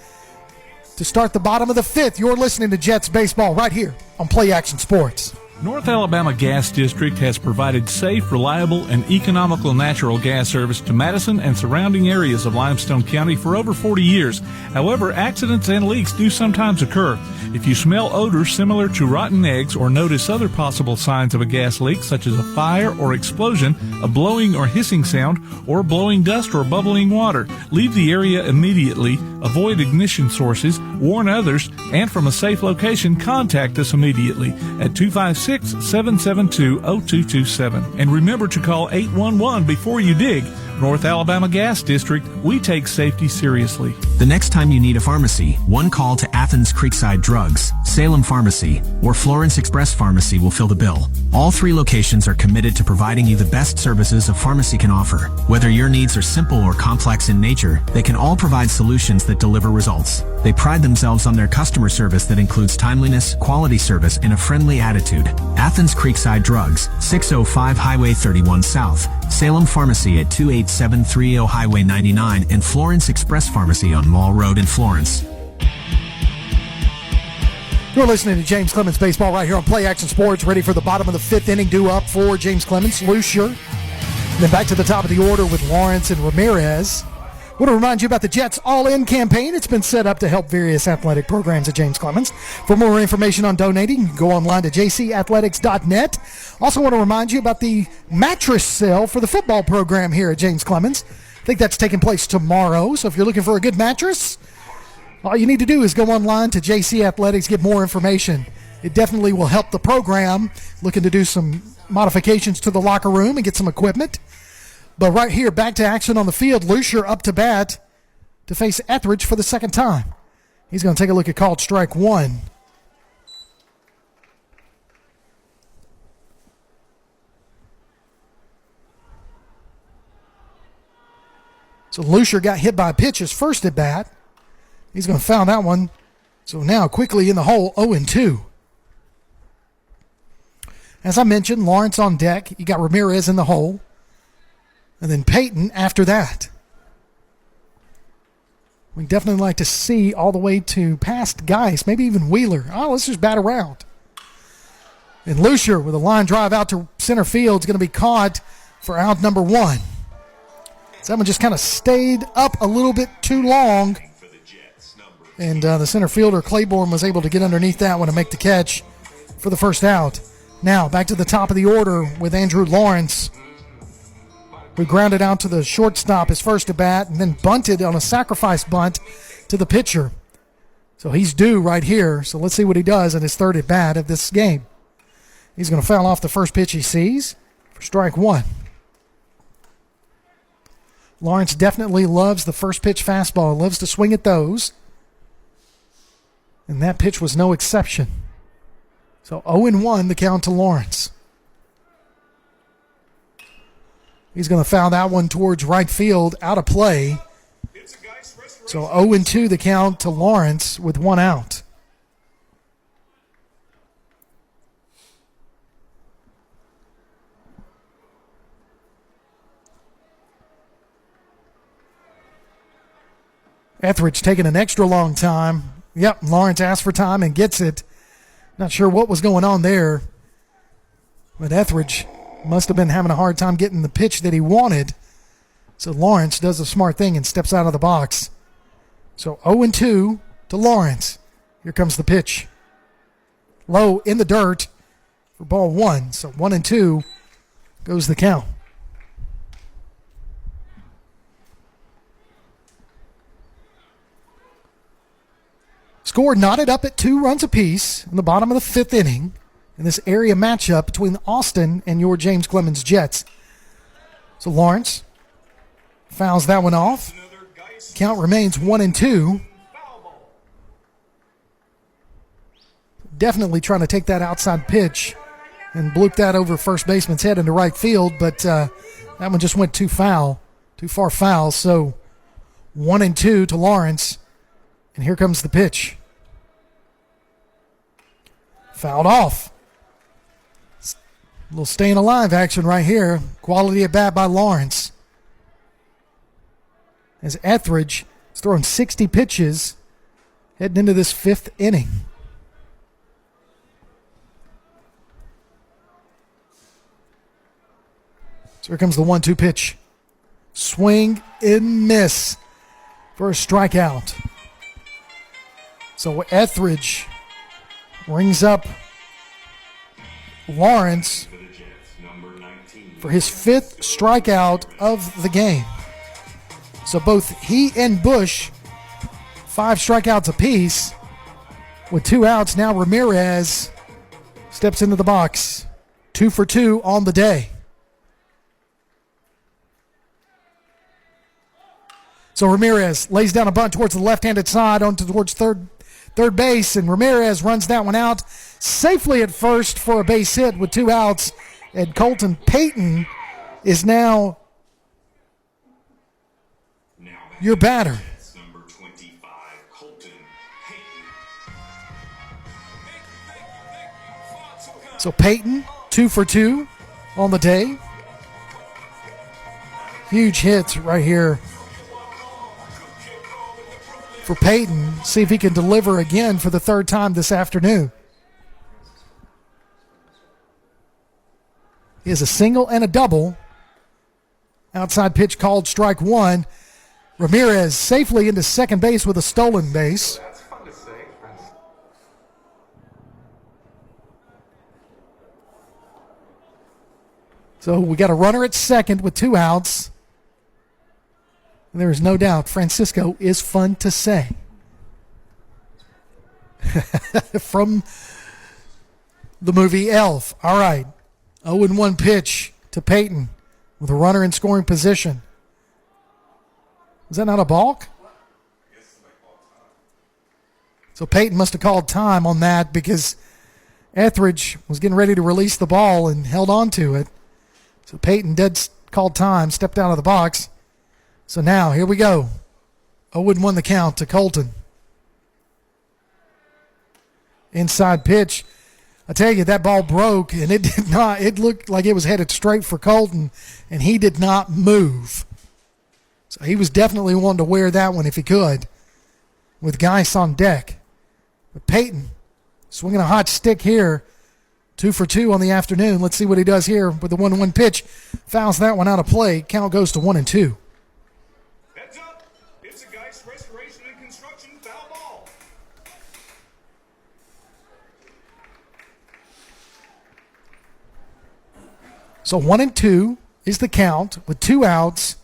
to start the bottom of the 5th. You're listening to Jets Baseball right here on Play Action Sports. North Alabama Gas District has provided safe, reliable, and economical natural gas service to Madison and surrounding areas of Limestone County for over 40 years. However, accidents and leaks do sometimes occur. If you smell odors similar to rotten eggs or notice other possible signs of a gas leak, such as a fire or explosion, a blowing or hissing sound, or blowing dust or bubbling water, leave the area immediately, avoid ignition sources, warn others, and from a safe location, contact us immediately at 256-772-0227. And remember to call 811 before you dig. North Alabama Gas District, we take safety seriously. The next time you need a pharmacy, one call to Athens Creekside Drugs, Salem Pharmacy, or Florence Express Pharmacy will fill the bill. All 3 locations are committed to providing you the best services a pharmacy can offer. Whether your needs are simple or complex in nature, they can all provide solutions that deliver results. They pride themselves on their customer service that includes timeliness, quality service, and a friendly attitude. Athens Creekside Drugs, 605 Highway 31 South, Salem Pharmacy at 28730 Highway 99, and Florence Express Pharmacy on Mall Road in Florence. You're listening to James Clemens Baseball right here on Play Action Sports, ready for the bottom of the 5th inning, due up for James Clemens, Lucier. Then back to the top of the order with Lawrence and Ramirez. I want to remind you about the Jets All-In campaign. It's been set up to help various athletic programs at James Clemens. For more information on donating, go online to jcathletics.net. Also want to remind you about the mattress sale for the football program here at James Clemens. I think that's taking place tomorrow, so if you're looking for a good mattress, all you need to do is go online to JC Athletics, get more information. It definitely will help the program, looking to do some modifications to the locker room and get some equipment. But right here, back to action on the field. Lucier up to bat to face Etheridge for the second time. He's going to take a look at called strike 1. So Lucier got hit by a pitch his first at bat. He's going to foul that one. So now quickly in the hole, 0-2. As I mentioned, Lawrence on deck. You got Ramirez in the hole. And then Peyton after that. We'd definitely like to see all the way to past Geis, maybe even Wheeler. Oh, let's just bat around. And Lucier with a line drive out to center field is going to be caught for out number 1. So that one just kind of stayed up a little bit too long. And the center fielder, Claiborne, was able to get underneath that one and make the catch for the first out. Now back to the top of the order with Andrew Lawrence, who grounded out to the shortstop his first at bat and then bunted on a sacrifice bunt to the pitcher. So he's due right here. So let's see what he does in his third at bat of this game. He's going to foul off the first pitch he sees for strike 1. Lawrence definitely loves the first pitch fastball, loves to swing at those. And that pitch was no exception. So 0-1 the count to Lawrence. He's going to foul that one towards right field, out of play. So 0-2 the count to Lawrence with 1 out. Etheridge taking an extra long time. Yep, Lawrence asked for time and gets it. Not sure what was going on there, but Etheridge must have been having a hard time getting the pitch that he wanted. So Lawrence does a smart thing and steps out of the box. So 0-2 to Lawrence. Here comes the pitch. Low in the dirt for ball 1. So 1-2 goes the count. Score knotted up at 2 runs apiece in the bottom of the 5th inning in this area matchup between Austin and your James Clemens Jets. So Lawrence fouls that one off. Count remains 1-2. Definitely trying to take that outside pitch and bloop that over first baseman's head into right field, but that one just went too far foul. So 1-2 to Lawrence, and here comes the pitch. Fouled off. A little staying alive action right here. Quality at bat by Lawrence. As Etheridge is throwing 60 pitches heading into this 5th inning. So here comes the 1-2 pitch. Swing and miss for a strikeout. So Etheridge rings up Lawrence for his 5th strikeout of the game. So both he and Bush, 5 strikeouts apiece. with 2 outs. Now Ramirez steps into the box. 2 for 2 on the day. So Ramirez lays down a bunt towards the left-handed side towards third base, and Ramirez runs that one out safely at first for a base hit with 2 outs. And Colton Payton is now your batter. Number 25, Colton Payton. So Payton, 2 for 2 on the day. Huge hits right here for Payton. See if he can deliver again for the 3rd time this afternoon. He has a single and a double. Outside pitch called strike 1. Ramirez safely into second base with a stolen base. That's fun to say. So we got a runner at second with 2 outs. And there is no doubt Francisco is fun to say. From the movie Elf. All right. 0-1 pitch to Payton with a runner in scoring position. Is that not a balk? So Payton must have called time on that because Etheridge was getting ready to release the ball and held on to it. So Payton did call time, stepped out of the box. So now, here we go. 0-1 the count to Colton. Inside pitch. I tell you, that ball broke, and it did not. It looked like it was headed straight for Colton, and he did not move. So he was definitely wanting to wear that one if he could, with Geis on deck. But Payton swinging a hot stick here. 2 for 2 on the afternoon. Let's see what he does here with the 1-1 pitch. Fouls that one out of play. Count goes to 1-2. Heads up. It's a Geis Restoration and Construction foul ball. So 1-2 is the count with 2 outs.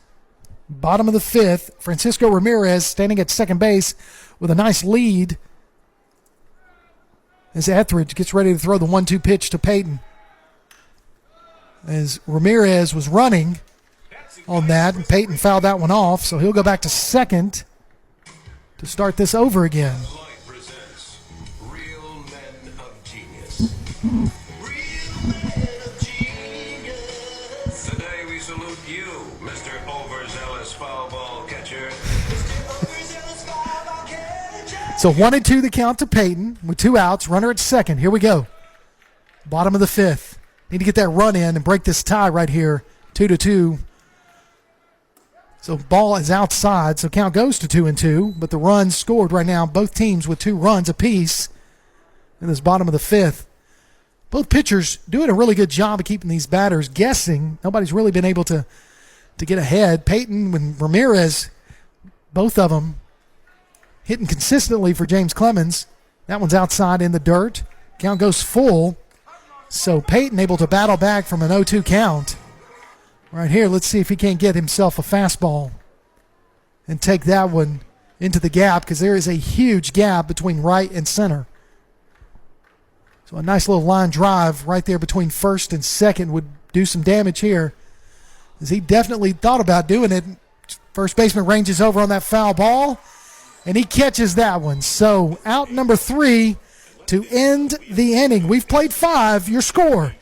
Bottom of the 5th. Francisco Ramirez standing at second base with a nice lead as Etheridge gets ready to throw the 1-2 pitch to Payton. As Ramirez was running on that, and Payton fouled that one off, so he'll go back to second to start this over again. Light presents Real Men of Genius. Real Men of Genius. Today we salute you, Mr. Overzealous Foul Ball Catcher. Mr. Overzealous Foul Ball Catcher. So 1-2 the count to Payton with 2 outs. Runner at second. Here we go. Bottom of the 5th. Need to get that run in and break this tie right here. 2-2. So ball is outside, so count goes to 2-2. But the runs scored right now, both teams with 2 runs apiece in this bottom of the 5th. Both pitchers doing a really good job of keeping these batters guessing. Nobody's really been able to get ahead. Payton and Ramirez, both of them hitting consistently for James Clemens. That one's outside in the dirt. Count goes full. So Payton able to battle back from an 0-2 count. Right here, let's see if he can't get himself a fastball and take that one into the gap, because there is a huge gap between right and center. So a nice little line drive right there between first and second would do some damage here, as he definitely thought about doing it. First baseman ranges over on that foul ball, and he catches that one. So out number 3 to end the inning. We've played 5. Your score,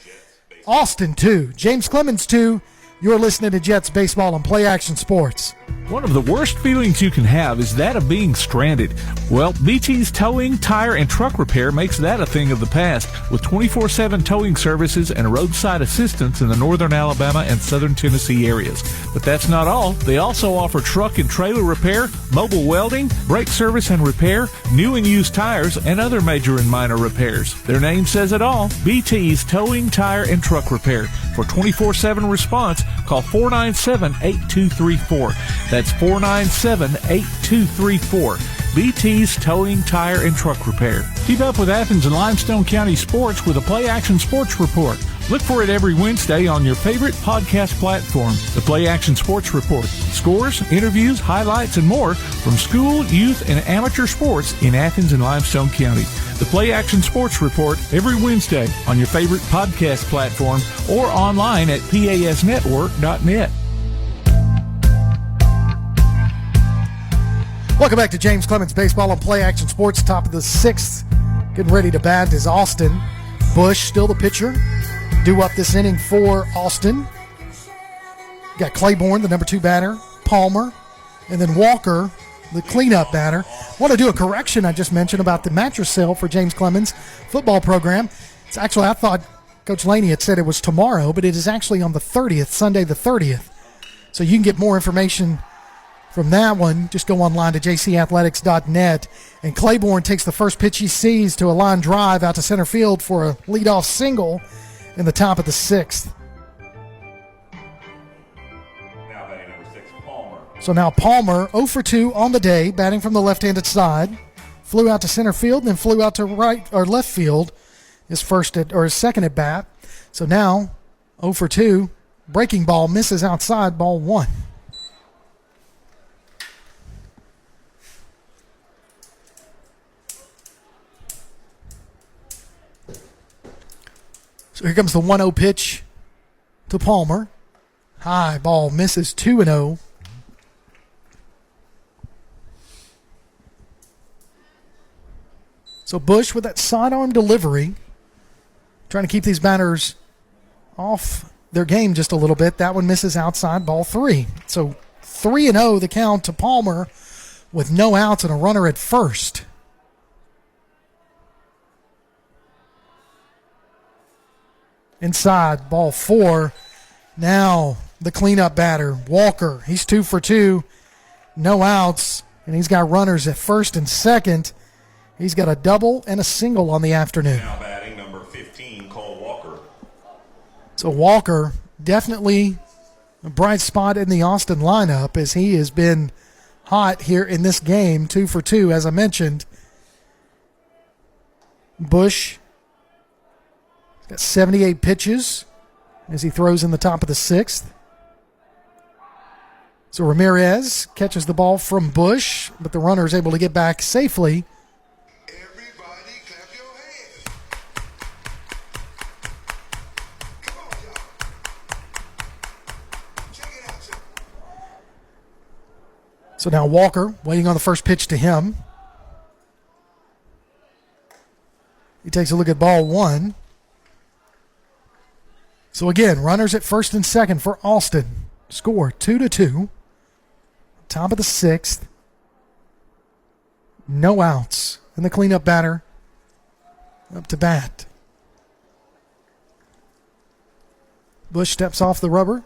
Austin 2, James Clemens 2. You're listening to Jets Baseball and Play Action Sports. One of the worst feelings you can have is that of being stranded. Well, BT's Towing, Tire, and Truck Repair makes that a thing of the past, with 24/7 towing services and roadside assistance in the northern Alabama and southern Tennessee areas. But that's not all. They also offer truck and trailer repair, mobile welding, brake service and repair, new and used tires, and other major and minor repairs. Their name says it all. BT's Towing, Tire, and Truck Repair. For 24/7 response, call 497-8234. That's 497-8234. BT's Towing, Tire, and Truck Repair. Keep up with Athens and Limestone County sports with a Play Action Sports Report. Look for it every Wednesday on your favorite podcast platform. The Play Action Sports Report. Scores, interviews, highlights, and more from school, youth, and amateur sports in Athens and Limestone County. The Play Action Sports Report every Wednesday on your favorite podcast platform or online at pasnetwork.net. Welcome back to James Clemens Baseball on Play Action Sports. Top of the sixth. Getting ready to bat is Austin. Bush, still the pitcher. Due up this inning for Austin. Got Claiborne, the number 2 batter. Palmer. And then Walker, the cleanup batter. Want to do a correction I just mentioned about the mattress sale for James Clemens football program. It's actually, I thought Coach Laney had said it was tomorrow, but it is actually on the 30th, Sunday the 30th. So you can get more information from that one. Just go online to jcathletics.net. And Claiborne takes the first pitch he sees to a line drive out to center field for a leadoff single in the top of the 6th. Now batting number 6, Palmer. So now Palmer, 0 for 2 on the day, batting from the left-handed side. Flew out to center field, and then flew out to right or left field his second at bat. So now 0 for 2. Breaking ball misses outside, ball 1. So here comes the 1-0 pitch to Palmer. High ball misses, 2-0. So Bush with that sidearm delivery, trying to keep these batters off their game just a little bit. That one misses outside, ball 3. So 3-0 the count to Palmer with no outs and a runner at first. Inside, ball 4. Now the cleanup batter, Walker. He's 2 for 2. No outs, and he's got runners at first and second. He's got a double and a single on the afternoon. Now batting number 15, Cole Walker. So Walker, definitely a bright spot in the Austin lineup as he has been hot here in this game. 2 for 2, as I mentioned. Bush got 78 pitches as he throws in the top of the 6th. So Ramirez catches the ball from Bush, but the runner is able to get back safely. Everybody clap your hands. Come on, y'all. Check it out, sir. So now Walker waiting on the first pitch to him. He takes a look at ball 1. So again, runners at first and second for Austin. Score 2-2. Top of the 6th. No outs. And the cleanup batter up to bat. Bush steps off the rubber.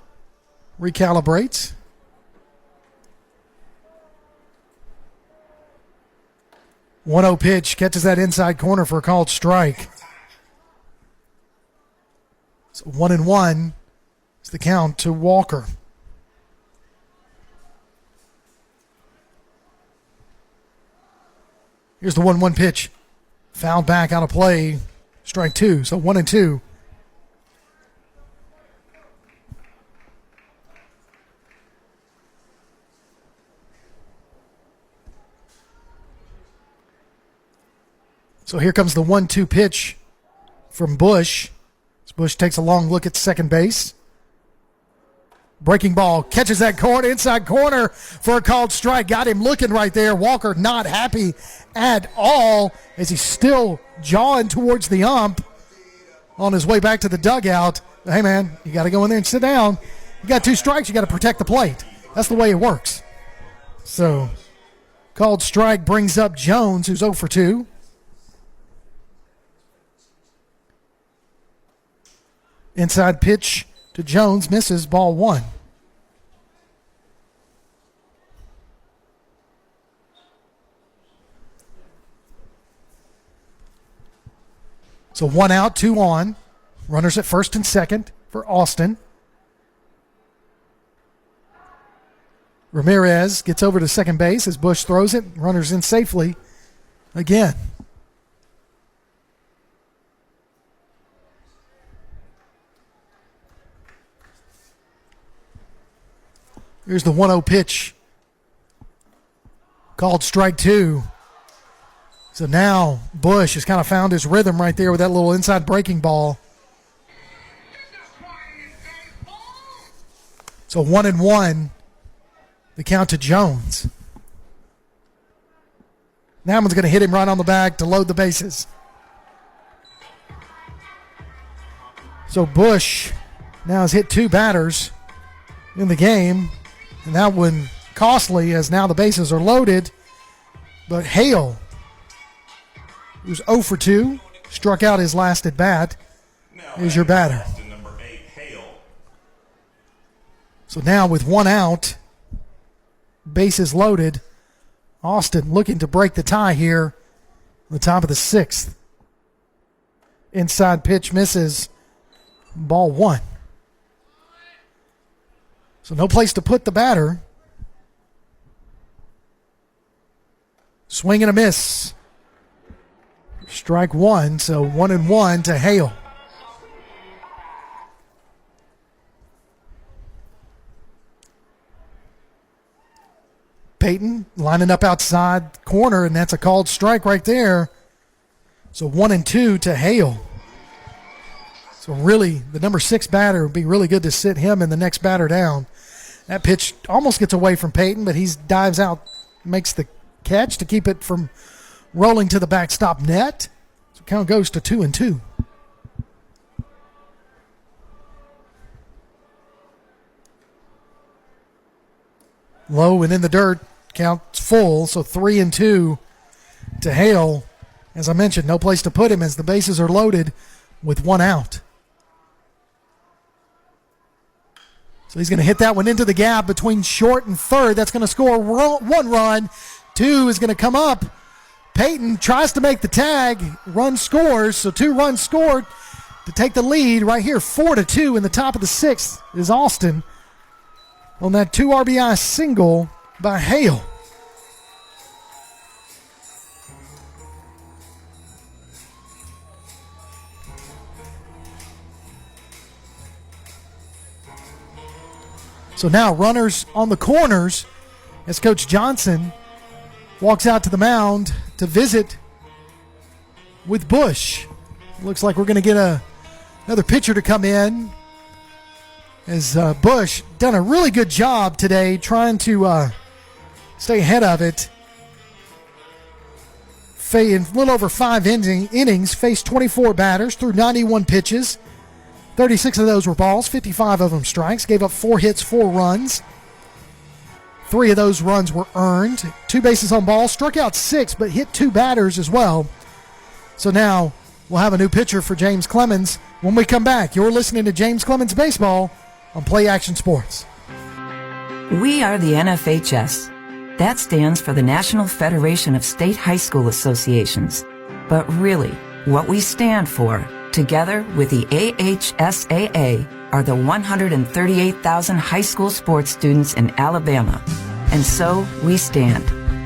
Recalibrates. One-zero pitch. Catches that inside corner for a called strike. So 1-1 is the count to Walker. Here's the 1-1 pitch. Fouled back out of play. Strike 2. So 1-2. So here comes the 1-2 pitch from Bush. Bush takes a long look at second base. Breaking ball, catches that corner, inside corner for a called strike. Got him looking right there. Walker not happy at all as he's still jawing towards the ump on his way back to the dugout. Hey, man, you got to go in there and sit down. You got 2 strikes, you got to protect the plate. That's the way it works. So, called strike brings up Jones, who's 0 for 2. Inside pitch to Jones, misses, ball 1. So 1 out, 2 on. Runners at first and second for Austin. Ramirez gets over to second base as Bush throws it. Runners in safely again. Here's the 1-0 pitch. Called strike 2. So now Bush has kind of found his rhythm right there with that little inside breaking ball. So 1-1, the count to Jones. Nauman's going to hit him right on the back to load the bases. So Bush now has hit 2 batters in the game, and that one costly as now the bases are loaded. But Hale, who's 0 for 2, struck out his last at bat, is your batter. So now with 1 out, bases loaded, Austin looking to break the tie here on the top of the 6th. Inside pitch misses, ball 1. So no place to put the batter. Swing and a miss. Strike 1, so 1-1 to Hale. Peyton lining up outside corner, and that's a called strike right there. So 1-2 to Hale. So really, the number 6 batter would be really good to sit him in the next batter down. That pitch almost gets away from Peyton, but he dives out, makes the catch to keep it from rolling to the backstop net. So count goes to 2-2. Low and in the dirt, count's full, so 3-2 to Hale. As I mentioned, no place to put him as the bases are loaded with 1 out. So he's going to hit that one into the gap between short and third. That's going to score 1 run. 2 is going to come up. Peyton tries to make the tag. Run scores, so 2 runs scored to take the lead right here. 4-2 in the top of the 6th is Austin on that 2 RBI single by Hale. So now runners on the corners as Coach Johnson walks out to the mound to visit with Bush. Looks like we're going to get another pitcher to come in as Bush done a really good job today trying to stay ahead of it. In a little over 5 innings, faced 24 batters, threw 91 pitches. 36 of those were balls, 55 of them strikes, gave up 4 hits, 4 runs. 3 of those runs were earned. 2 bases on balls, struck out 6, but hit 2 batters as well. So now we'll have a new pitcher for James Clemens when we come back. You're listening to James Clemens Baseball on Play Action Sports. We are the NFHS. That stands for the National Federation of State High School Associations. But really, what we stand for, together with the AHSAA, are the 138,000 high school sports students in Alabama. And so we stand.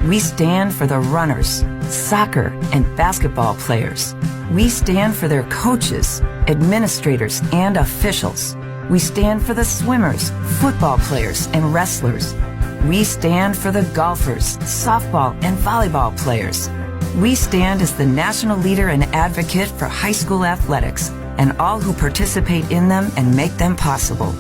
We stand for the runners, soccer and basketball players. We stand for their coaches, administrators, and officials. We stand for the swimmers, football players, and wrestlers. We stand for the golfers, softball, and volleyball players. We stand as the national leader and advocate for high school athletics and all who participate in them and make them possible.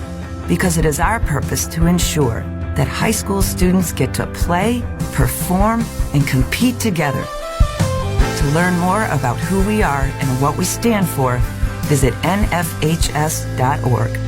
Because it is our purpose to ensure that high school students get to play, perform, and compete together. To learn more about who we are and what we stand for, visit nfhs.org.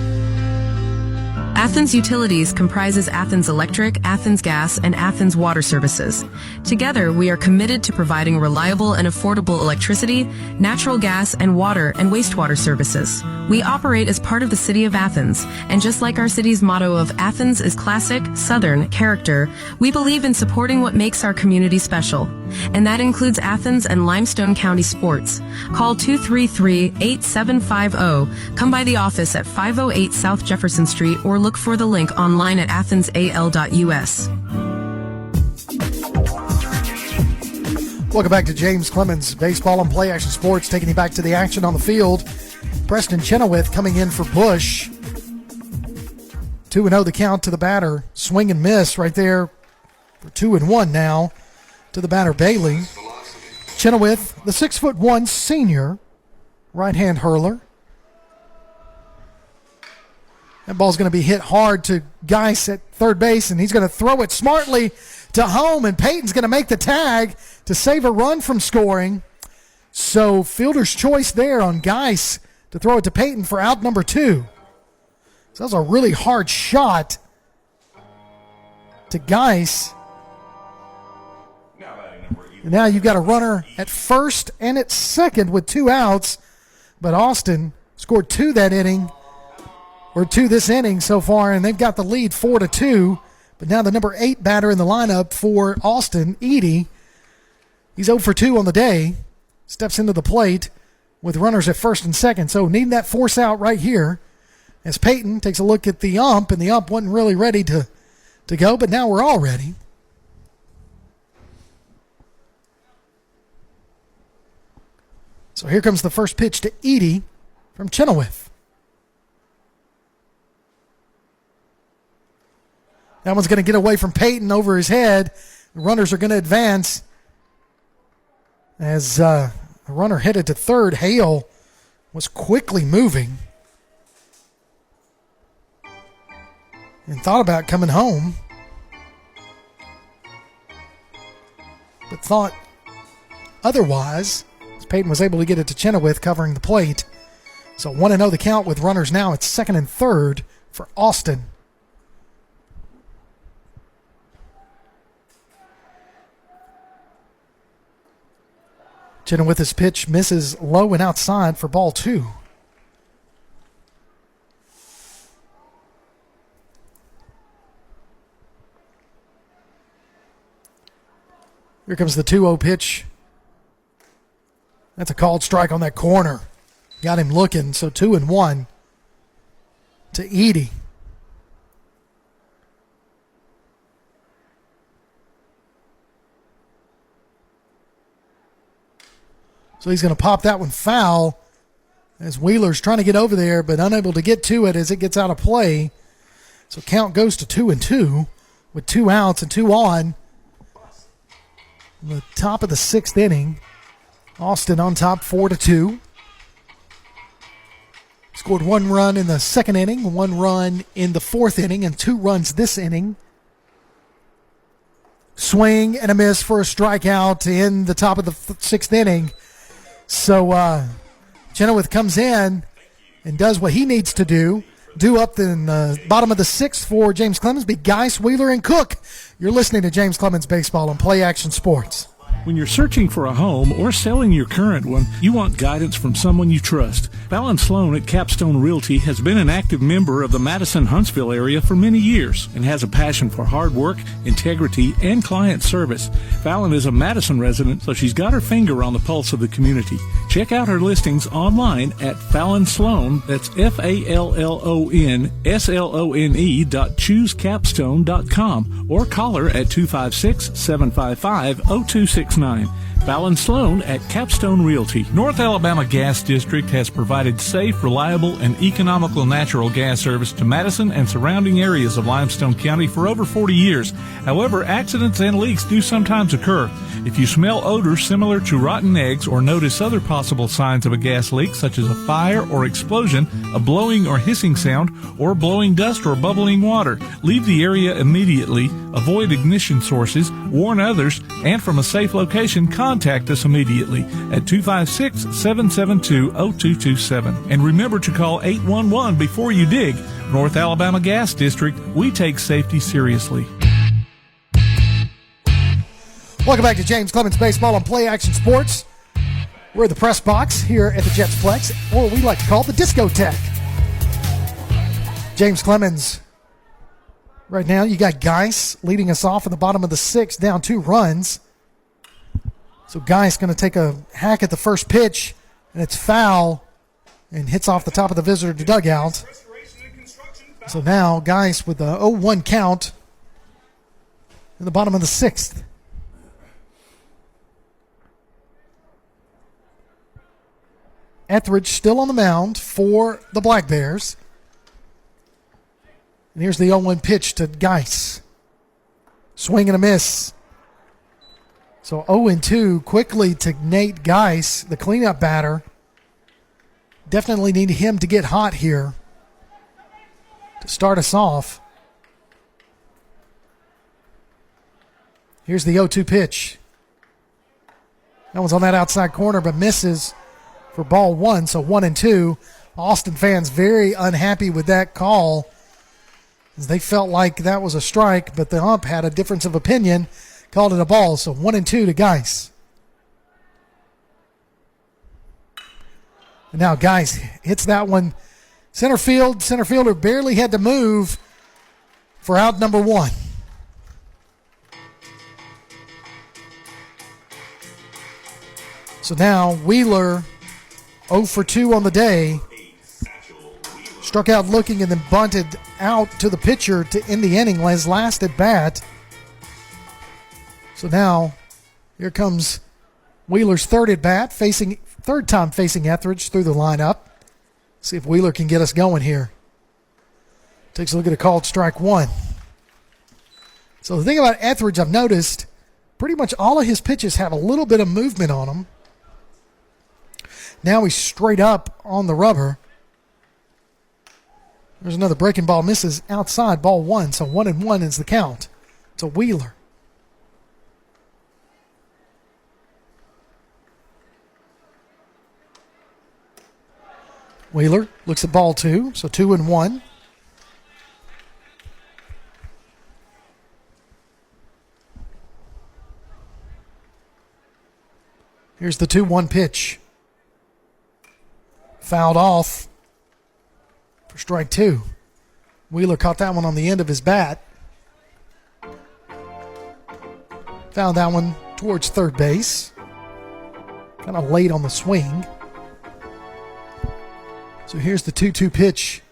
Athens Utilities comprises Athens Electric, Athens Gas, and Athens Water Services. Together, we are committed to providing reliable and affordable electricity, natural gas, and water and wastewater services. We operate as part of the City of Athens, and just like our city's motto of Athens is classic, Southern character, we believe in supporting what makes our community special. And that includes Athens and Limestone County sports. Call 233-8750. Come by the office at 508 South Jefferson Street or look for the link online at athensal.us. Welcome back to James Clemens Baseball and Play Action Sports, taking you back to the action on the field. Preston Chenoweth coming in for Bush. 2-0 the count to the batter. Swing and miss right there for 2-1 now to the batter, Bailey. Chenoweth, the 6'1" senior right-hand hurler. That ball's going to be hit hard to Geis at third base, and he's going to throw it smartly to home, and Peyton's going to make the tag to save a run from scoring. So fielder's choice there on Geis to throw it to Peyton for out number 2. So that was a really hard shot to Geis. And now you've got a runner at first and at second with 2 outs, but Austin scored 2 that inning, or 2 this inning so far, and they've got the lead 4-2. But now the number 8 batter in the lineup for Austin, Edie, he's 0 for 2 on the day, steps into the plate with runners at first and second. So needing that force out right here as Peyton takes a look at the ump, and the ump wasn't really ready to go, but now we're all ready. So here comes the first pitch to Edie from Chenoweth. That one's going to get away from Peyton over his head. The runners are going to advance. As a runner headed to third, Hale was quickly moving and thought about coming home, but thought otherwise, as Peyton was able to get it to Chenoweth covering the plate. So 1-0 the count with runners now at second and third for Austin. Chenoweth's pitch misses low and outside for ball 2. Here comes the 2-0 pitch. That's a called strike on that corner. Got him looking, so 2-1 to Edie. So he's going to pop that one foul as Wheeler's trying to get over there, but unable to get to it as it gets out of play. So count goes to 2-2 with 2 outs and 2 on. The top of the 6th inning. Austin on top 4-2. Scored 1 run in the 2nd inning, 1 run in the 4th inning, and 2 runs this inning. Swing and a miss for a strikeout in the top of the 6th inning. So Chenoweth comes in and does what he needs to do. Due up in the bottom of the 6th for James Clemens, be Geis, Wheeler, and Cook. You're listening to James Clemens Baseball on Play Action Sports. When you're searching for a home or selling your current one, you want guidance from someone you trust. Fallon Sloan at Capstone Realty has been an active member of the Madison-Huntsville area for many years and has a passion for hard work, integrity, and client service. Fallon is a Madison resident, so she's got her finger on the pulse of the community. Check out her listings online at Fallon Sloan, that's FALLONSLONE.choosecapstone.com, or call her at 256-755-0269. Fallon Sloan at Capstone Realty. North Alabama Gas District has provided safe, reliable, and economical natural gas service to Madison and surrounding areas of Limestone County for over 40 years. However, accidents and leaks do sometimes occur. If you smell odors similar to rotten eggs or notice other possible signs of a gas leak, such as a fire or explosion, a blowing or hissing sound, or blowing dust or bubbling water, leave the area immediately, avoid ignition sources, warn others, and from a safe location, contact us immediately at 256-772-0227. And remember to call 811 before you dig. North Alabama Gas District, we take safety seriously. Welcome back to James Clemens Baseball on Play Action Sports. We're at the press box here at the Jetsplex, or we like to call it the Discotheque. James Clemens, right now you got Geis leading us off in the bottom of the 6th, down 2 runs. So Geis going to take a hack at the first pitch, and it's foul and hits off the top of the visitor dugout. So now Geis with the 0-1 count in the bottom of the 6th. Etheridge still on the mound for the Black Bears. And here's the 0-1 pitch to Geis. Swing and a miss. So 0-2 quickly to Nate Geis, the cleanup batter. Definitely need him to get hot here to start us off. Here's the 0-2 pitch. That one's on that outside corner, but misses for ball one, so 1-2. Austin fans very unhappy with that call, as they felt like that was a strike, but the ump had a difference of opinion, called it a ball, so 1-2 to Geis. And now Geis hits that one center field. Center fielder barely had to move for out number one. So now Wheeler, 0 for 2 on the day, struck out looking and then bunted out to the pitcher to end the inning, his last at bat. So now here comes Wheeler's third at bat, third time facing Etheridge through the lineup. See if Wheeler can get us going here. Takes a look at a called strike one. So the thing about Etheridge, I've noticed pretty much all of his pitches have a little bit of movement on them. Now he's straight up on the rubber. There's another breaking ball, misses outside, ball one. So 1-1 is the count. It's a Wheeler. Wheeler looks at ball two, so 2-1. Here's the 2-1 pitch. Fouled off for strike two. Wheeler caught that one on the end of his bat. Found that one towards third base. Kind of late on the swing. So here's the 2-2 pitch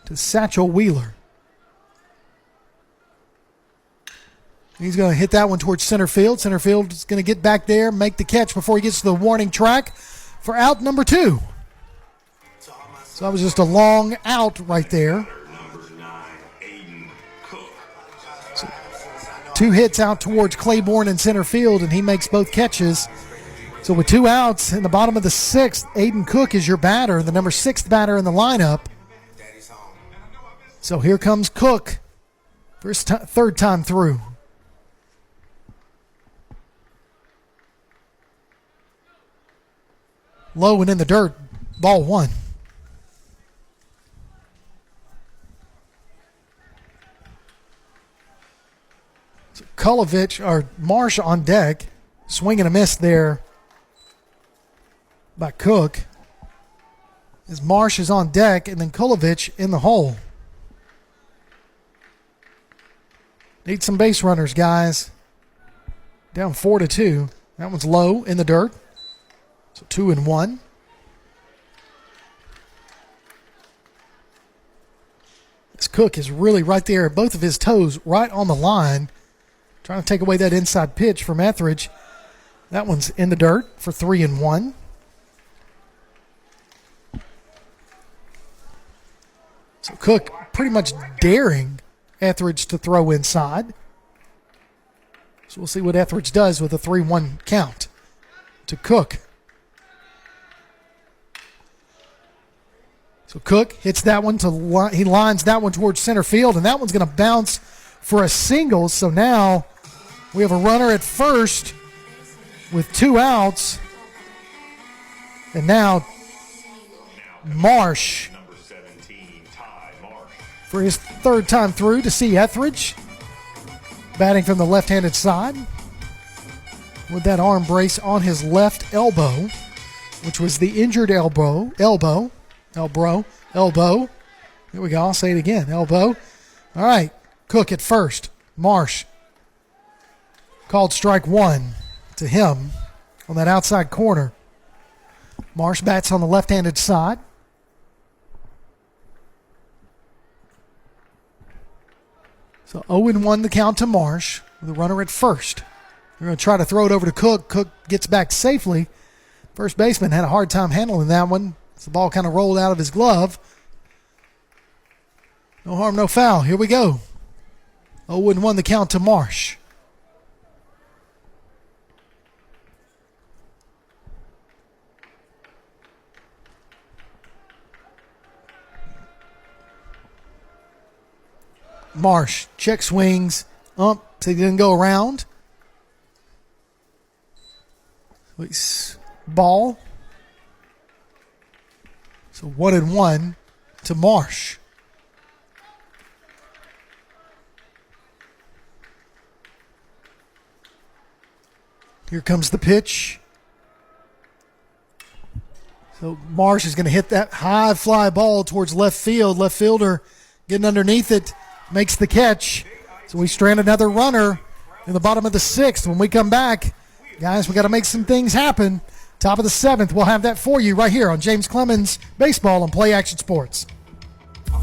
to Satchel Wheeler. He's going to hit that one towards center field. Center field is going to get back there, make the catch before he gets to the warning track for out number two. So that was just a long out right there. So 2 hits out towards Claiborne in center field, and he makes both catches. So with 2 outs in the bottom of the 6th, Aiden Cook is your batter, the number 6th batter in the lineup. So here comes Cook for his third time through. Low and in the dirt, ball one. So Kulovich, or Marsh on deck, swing and a miss there by Cook. As Marsh is on deck, and then Kulovich in the hole. Need some base runners, guys. Down 4-2. That one's low in the dirt. So 2-1. This Cook is really right there, both of his toes right on the line, trying to take away that inside pitch from Etheridge. That one's in the dirt for 3-1. So Cook pretty much daring Etheridge to throw inside. So we'll see what Etheridge does with a 3-1 count to Cook. So Cook hits that one he lines that one towards center field, and that one's going to bounce for a single. So now we have a runner at first with 2 outs. And now Marsh for his third time through to see Etheridge batting from the left-handed side with that arm brace on his left elbow, which was the injured elbow. Here we go. I'll say it again. Elbow. All right. Cook at first. Marsh called strike one to him on that outside corner. Marsh bats on the left-handed side. So 0-1 the count to Marsh with a runner at first. They're going to try to throw it over to Cook. Cook gets back safely. First baseman had a hard time handling that one. The ball kind of rolled out of his glove. No harm, no foul. Here we go. 0-1 the count to Marsh. Marsh, check swings. So he didn't go around. Ball. So 1-1 to Marsh. Here comes the pitch. So Marsh is going to hit that high fly ball towards left field. Left fielder getting underneath it, makes the catch. So we strand another runner in the bottom of the 6th. When we come back, guys, we got to make some things happen. Top of the 7th, we'll have that for you right here on James Clemens Baseball and Play Action Sports.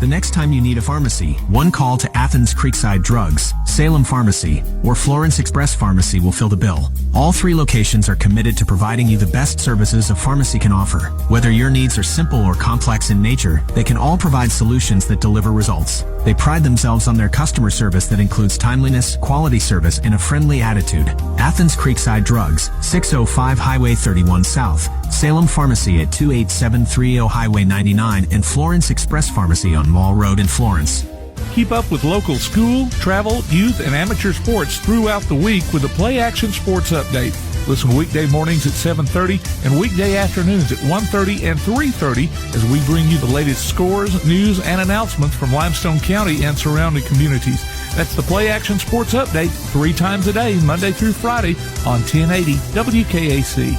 The next time you need a pharmacy, one call to Athens Creekside Drugs, Salem Pharmacy, or Florence Express Pharmacy will fill the bill. All 3 locations are committed to providing you the best services a pharmacy can offer. Whether your needs are simple or complex in nature, they can all provide solutions that deliver results. They pride themselves on their customer service that includes timeliness, quality service, and a friendly attitude. Athens Creekside Drugs, 605 Highway 31 South, Salem Pharmacy at 28730 Highway 99, and Florence Express Pharmacy on Mall Road in Florence. Keep up with local school, travel, youth, and amateur sports throughout the week with the Play Action Sports Update. Listen weekday mornings at 7:30 and weekday afternoons at 1:30 and 3:30 as we bring you the latest scores, news, and announcements from Limestone County and surrounding communities. That's the Play Action Sports Update 3 times a day, Monday through Friday on 1080 WKAC.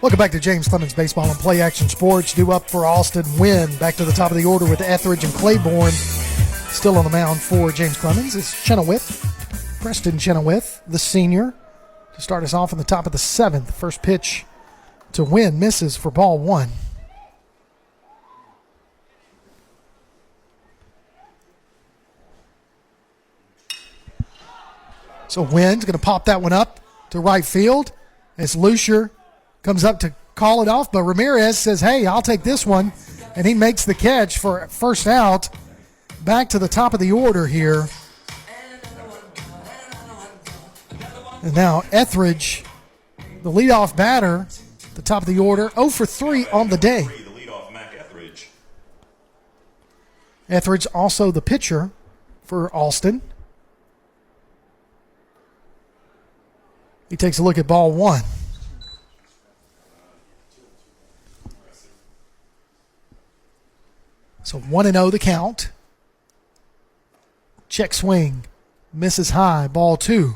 Welcome back to James Clemens Baseball and Play Action Sports. Due up for Austin Wynn. Back to the top of the order with Etheridge and Claiborne. Still on the mound for James Clemens. It's Chenoweth, Preston Chenoweth, the senior, to start us off in the top of the 7th. First pitch to Wynn misses for ball 1. So Wynn's going to pop that one up to right field as Lucier comes up to call it off, but Ramirez says, hey, I'll take this one, and he makes the catch for first out. Back to the top of the order here. And now Etheridge, the leadoff batter, the top of the order, 0 for 3 on the day. Etheridge also the pitcher for Alston. He takes a look at ball 1. So 1-0 the count. Check swing. Misses high. Ball 2.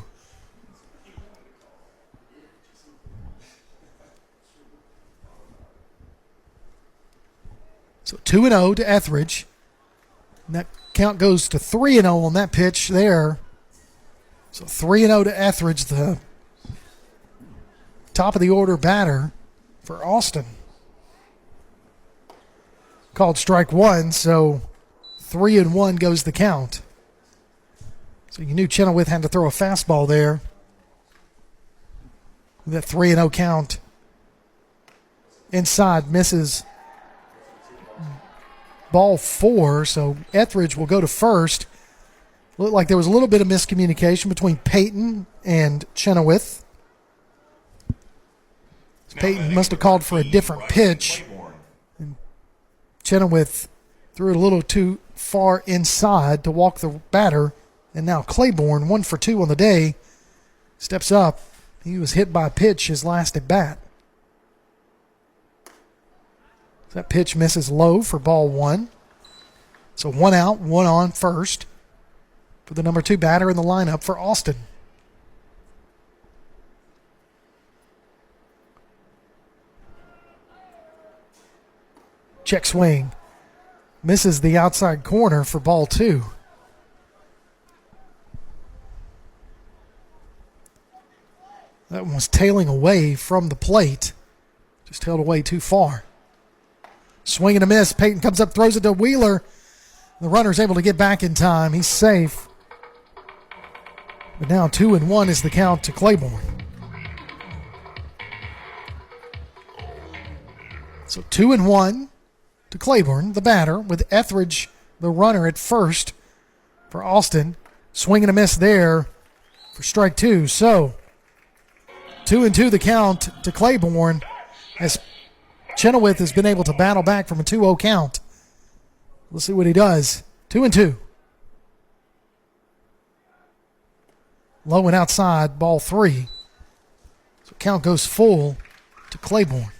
So 2-0 to Etheridge. And that count goes to 3-0 on that pitch there. So 3-0 to Etheridge, the top of the order batter for Austin. Called strike 1, so 3-1 goes the count. So you knew Chenoweth had to throw a fastball there. That 3-0 count. Inside misses ball 4, so Etheridge will go to first. Looked like there was a little bit of miscommunication between Peyton and Chenoweth. Peyton must have called for a different pitch. Chenoweth threw it a little too far inside to walk the batter. And now Claiborne, 1 for 2 on the day, steps up. He was hit by a pitch his last at bat. That pitch misses low for ball 1. So 1 out, 1 on first for the number 2 batter in the lineup for Austin. Check swing. Misses the outside corner for ball 2. That one was tailing away from the plate. Just tailed away too far. Swing and a miss. Peyton comes up, throws it to Wheeler. The runner's able to get back in time. He's safe. But now 2-1 is the count to Claiborne. So 2-1. to Claiborne, the batter, with Etheridge, the runner, at first for Austin. Swing and a miss there for strike two. So 2-2 the count to Claiborne as Chenoweth has been able to battle back from a 2-0 count. Let's see what he does. 2-2. Low and outside, ball 3. So count goes full to Claiborne.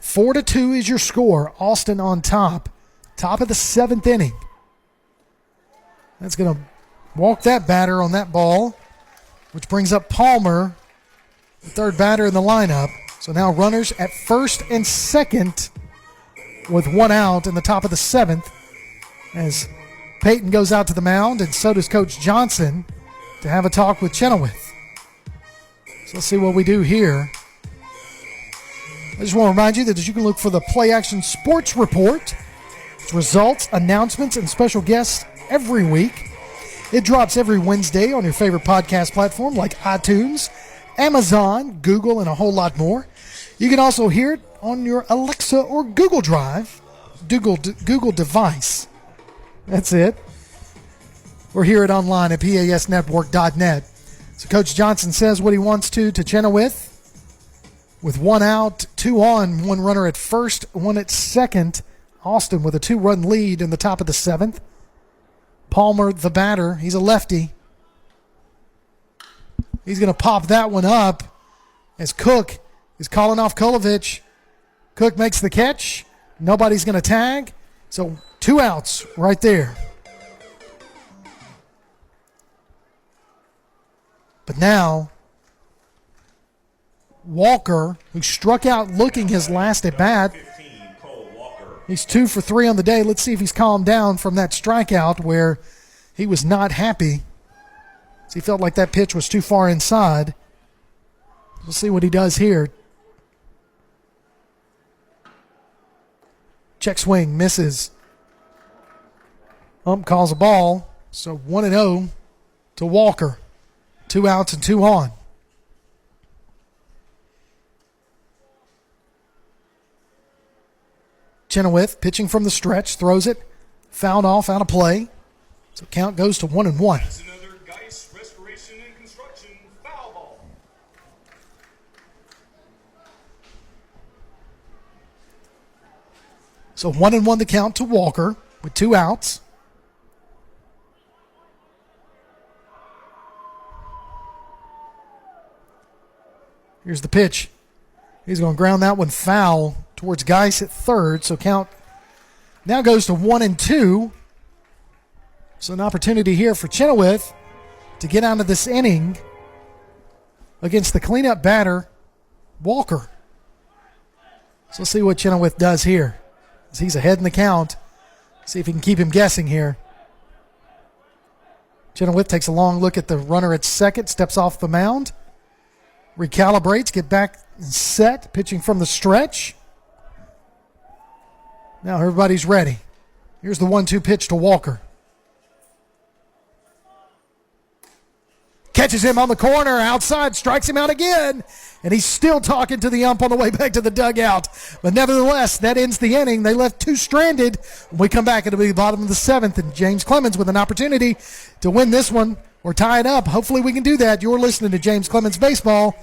Four to 2 is your score. Austin on top. Top of the 7th inning. That's going to walk that batter on that ball, which brings up Palmer, the third batter in the lineup. So now runners at first and second with one out in the top of the 7th as Peyton goes out to the mound, and so does Coach Johnson to have a talk with Chenoweth. So let's see what we do here. I just want to remind you that you can look for the Play Action Sports Report. It's results, announcements, and special guests every week. It drops every Wednesday on your favorite podcast platform like iTunes, Amazon, Google, and a whole lot more. You can also hear it on your Alexa or Google Drive, Google device. That's it. Or hear it online at pasnetwork.net. So Coach Johnson says what he wants to Chenoweth. With one out, 2 on, one runner at first, one at second. Austin with a 2-run lead in the top of the 7th. Palmer, the batter, he's a lefty. He's going to pop that one up as Cook is calling off Kolovich. Cook makes the catch. Nobody's going to tag. So 2 outs right there. But now, Walker, who struck out looking his last at bat, he's 2 for 3 on the day. Let's see if he's calmed down from that strikeout where he was not happy. He felt like that pitch was too far inside. We'll see what he does here. Check swing, misses. Ump calls a ball. So 1-0 to Walker. 2 outs and 2 on. Chenoweth pitching from the stretch, throws it, fouled off, out of play. So count goes to 1-1. That's another Geist Restoration and Construction foul ball. So 1-1 the count to Walker with 2 outs. Here's the pitch. He's going to ground that one foul towards Geist at third. So count now goes to 1-2. So an opportunity here for Chenoweth to get out of this inning against the cleanup batter, Walker. So let's see what Chenoweth does here. As he's ahead in the count. See if he can keep him guessing here. Chenoweth takes a long look at the runner at second, steps off the mound, recalibrates, get back and set, pitching from the stretch. Now everybody's ready. Here's the 1-2 pitch to Walker. Catches him on the corner, outside, strikes him out again, and he's still talking to the ump on the way back to the dugout. But nevertheless, that ends the inning. They left 2 stranded. When we come back, it'll be the bottom of the 7th, and James Clemens with an opportunity to win this one or tie it up. Hopefully we can do that. You're listening to James Clemens Baseball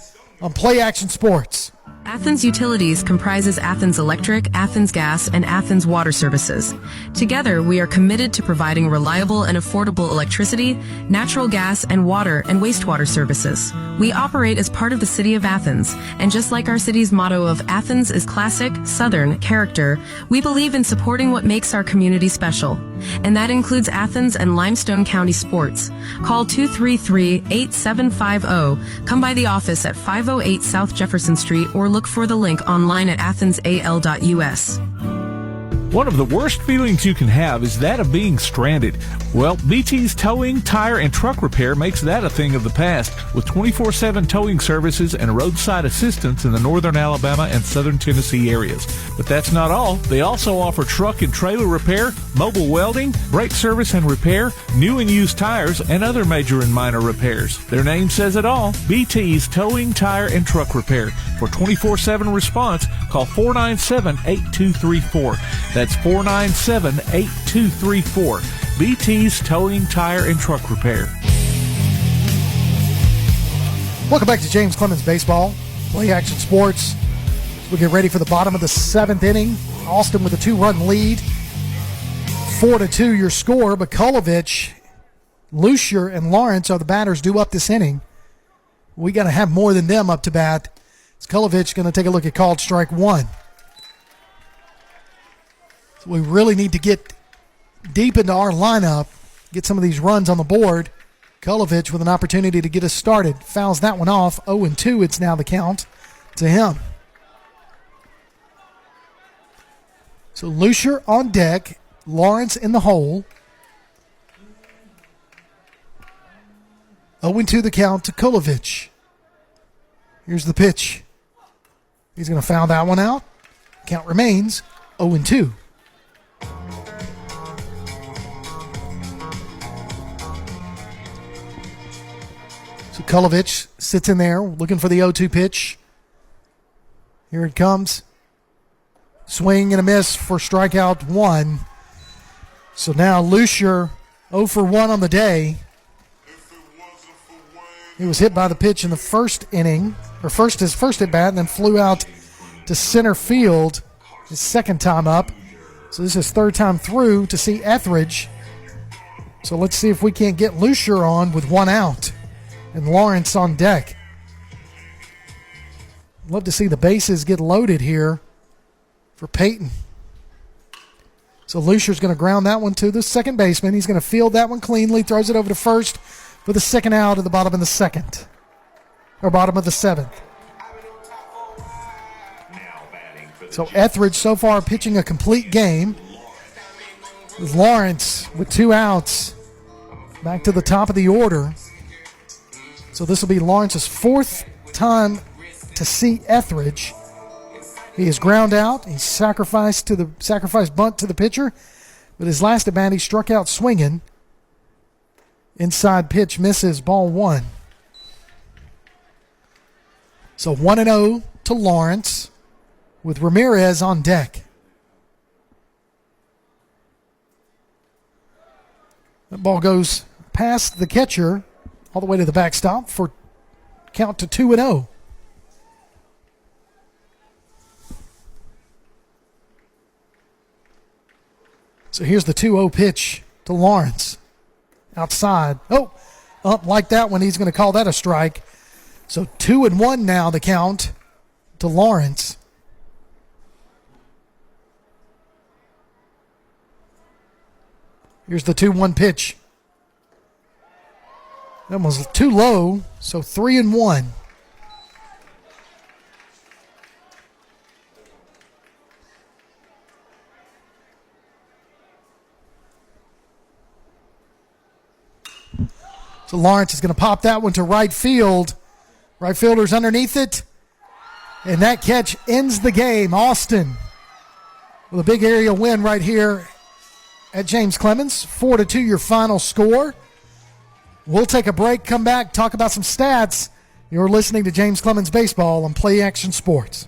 on Play Action Sports. Athens Utilities comprises Athens Electric, Athens Gas, and Athens Water Services. Together, we are committed to providing reliable and affordable electricity, natural gas, and water and wastewater services. We operate as part of the City of Athens, and just like our city's motto of Athens is classic, Southern character, we believe in supporting what makes our community special. And that includes Athens and Limestone County sports. Call 233-8750, come by the office at 508 South Jefferson Street, or look for the link online at athensal.us. One of the worst feelings you can have is that of being stranded. Well, BT's Towing, Tire, and Truck Repair makes that a thing of the past, with 24/7 towing services and roadside assistance in the northern Alabama and southern Tennessee areas. But that's not all. They also offer truck and trailer repair, mobile welding, brake service and repair, new and used tires, and other major and minor repairs. Their name says it all, BT's Towing, Tire, and Truck Repair. For 24/7 response, call 497-8234. That's 497-8234. BT's Towing, Tire, and Truck Repair. Welcome back to James Clemens Baseball, Play Action Sports. We get ready for the bottom of the 7th inning. Austin with a 2-run lead. 4-2 your score, but Kolovich, Lucier, and Lawrence are the batters due up this inning. We got to have more than them up to bat. It's Kolovich going to take a look at called strike 1. So we really need to get deep into our lineup, get some of these runs on the board. Kolovich with an opportunity to get us started. Fouls that one off. 0-2, it's now the count to him. So Lucier on deck, Lawrence in the hole. 0-2 the count to Kolovich. Here's the pitch. He's going to foul that one out. Count remains 0-2. So Kolovich sits in there looking for the 0-2 pitch. Here it comes. Swing and a miss for strikeout 1. So now Lucier 0 for 1 on the day. He was hit by the pitch in the first inning, or his first at bat, and then flew out to center field his second time up. So this is his third time through to see Etheridge. So let's see if we can't get Lucier on with 1 out and Lawrence on deck. Love to see the bases get loaded here for Peyton. So Lucier's going to ground that one to the second baseman. He's going to field that one cleanly, throws it over to first for the second out at the bottom of the second, or bottom of the 7th. So Etheridge so far pitching a complete game. With Lawrence with 2 outs back to the top of the order. So this will be Lawrence's 4th time to see Etheridge. He is ground out. He's sacrificed bunt to the pitcher. But his last at bat, he struck out swinging. Inside pitch misses, ball 1. So 1-0 to Lawrence with Ramirez on deck. That ball goes past the catcher all the way to the backstop for count to 2-0. So here's the 2-0 pitch to Lawrence. Outside. Up like that one. He's going to call that a strike. So 2-1 now the count to Lawrence. Here's the 2-1 pitch. That was too low, so 3-1. So Lawrence is going to pop that one to right field. Right fielder's underneath it. And that catch ends the game. Austin with a big area win right here at James Clemens. 4-2 your final score. We'll take a break, come back, talk about some stats. You're listening to James Clemens Baseball on Play Action Sports.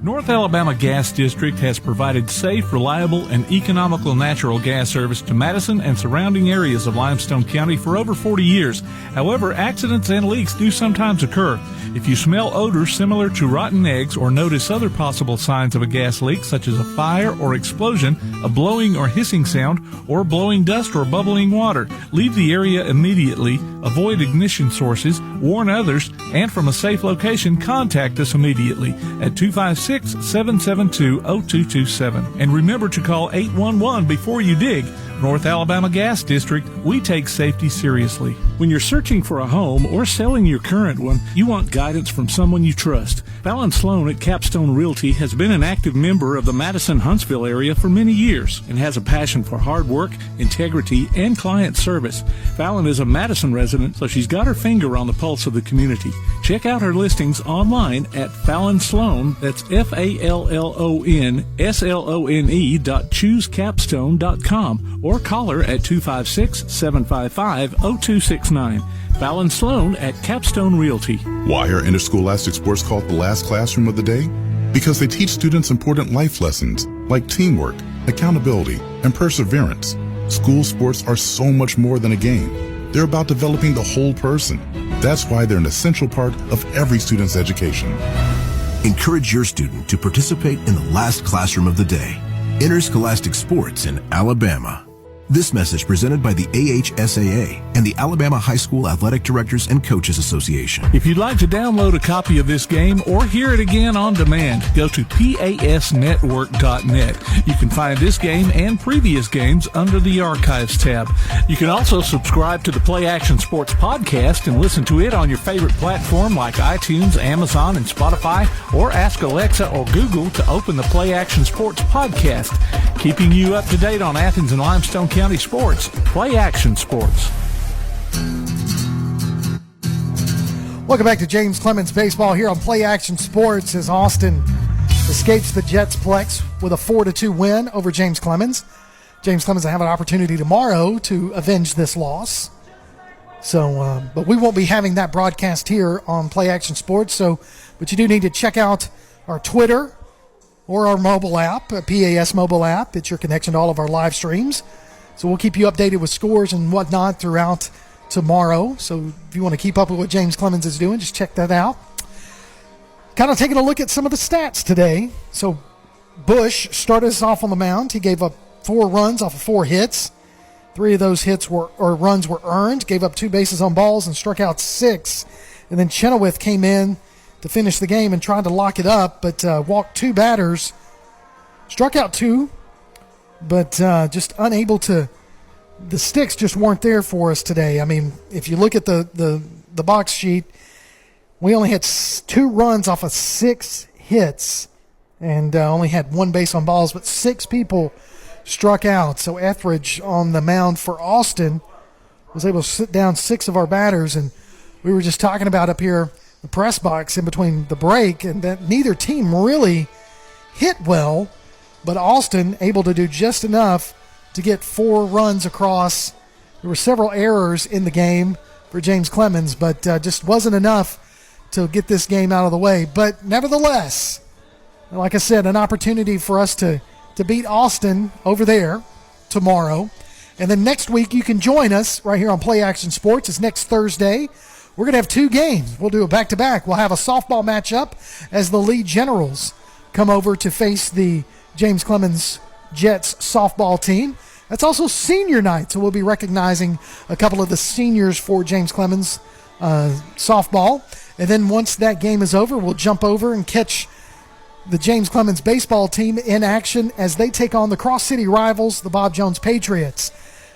North Alabama Gas District has provided safe, reliable, and economical natural gas service to Madison and surrounding areas of Limestone County for over 40 years. However, accidents and leaks do sometimes occur. If you smell odors similar to rotten eggs or notice other possible signs of a gas leak, such as a fire or explosion, a blowing or hissing sound, or blowing dust or bubbling water, leave the area immediately, avoid ignition sources, warn others, and from a safe location, contact us immediately at 256-772-0227. And remember to call 811 before you dig. North Alabama Gas District, we take safety seriously. When you're searching for a home or selling your current one, you want guidance from someone you trust. Fallon Sloan at Capstone Realty has been an active member of the Madison-Huntsville area for many years and has a passion for hard work, integrity, and client service. Fallon is a Madison resident, so she's got her finger on the pulse of the community. Check out her listings online at Fallon Sloan, that's FALLONSLONE.choosecapstone.com, or call her at 256-755-0269. Fallon Sloan at Capstone Realty. Why are interscholastic sports called the last classroom of the day? Because they teach students important life lessons like teamwork, accountability, and perseverance. School sports are so much more than a game. They're about developing the whole person. That's why they're an essential part of every student's education. Encourage your student to participate in the last classroom of the day. Interscholastic sports in Alabama. This message presented by the AHSAA and the Alabama High School Athletic Directors and Coaches Association. If you'd like to download a copy of this game or hear it again on demand, go to pasnetwork.net. You can find this game and previous games under the Archives tab. You can also subscribe to the Play Action Sports podcast and listen to it on your favorite platform like iTunes, Amazon, and Spotify, or ask Alexa or Google to open the Play Action Sports podcast. Keeping you up to date on Athens and Limestone County sports, Play Action Sports. Welcome back to James Clemens Baseball here on Play Action Sports as Austin escapes the Jetsplex with a 4-2 win over James Clemens. James Clemens will have an opportunity tomorrow to avenge this loss. So, but we won't be having that broadcast here on Play Action Sports. But you do need to check out our Twitter or our mobile app, a PAS mobile app. It's your connection to all of our live streams. So we'll keep you updated with scores and whatnot throughout tomorrow. So if you want to keep up with what James Clemens is doing, just check that out. Kind of taking a look at some of the stats today. So Bush started us off on the mound. He gave up 4 runs off of 4 hits. 3 of those runs were earned, gave up 2 bases on balls and struck out 6. And then Chenoweth came in to finish the game and tried to lock it up, but walked 2 batters, struck out 2, but just unable to. The sticks just weren't there for us today. I mean, if you look at the box sheet, we only had 2 runs off of 6 hits and only had 1 base on balls, but 6 people struck out. So Etheridge on the mound for Austin was able to sit down 6 of our batters, and we were just talking about up here the press box in between the break, and that neither team really hit well, but Austin able to do just enough to get 4 runs across. There were several errors in the game for James Clemens, but just wasn't enough to get this game out of the way. But nevertheless, like I said, an opportunity for us to beat Austin over there tomorrow. And then next week you can join us right here on Play Action Sports. It's next Thursday. We're going to have 2 games. We'll do a back-to-back. We'll have a softball matchup as the Lee Generals come over to face the James Clemens Jets softball team. That's also senior night, so we'll be recognizing a couple of the seniors for James Clemens softball. And then once that game is over, we'll jump over and catch the James Clemens baseball team in action as they take on the cross-city rivals, the Bob Jones Patriots.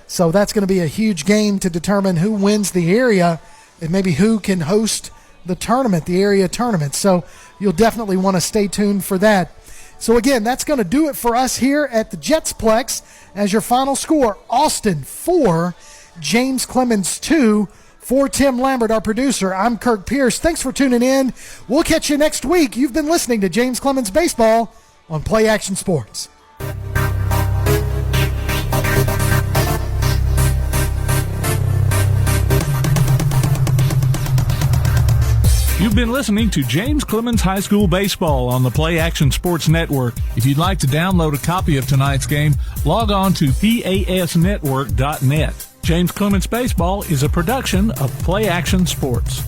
So that's going to be a huge game to determine who wins the area and maybe who can host the tournament, the area tournament. So you'll definitely want to stay tuned for that. So again, that's going to do it for us here at the Jetsplex. As your final score, Austin 4, James Clemens 2. For Tim Lambert, our producer, I'm Kirk Pierce. Thanks for tuning in. We'll catch you next week. You've been listening to James Clemens Baseball on Play Action Sports. You've been listening to James Clemens High School Baseball on the Play Action Sports Network. If you'd like to download a copy of tonight's game, log on to pasnetwork.net. James Clemens Baseball is a production of Play Action Sports.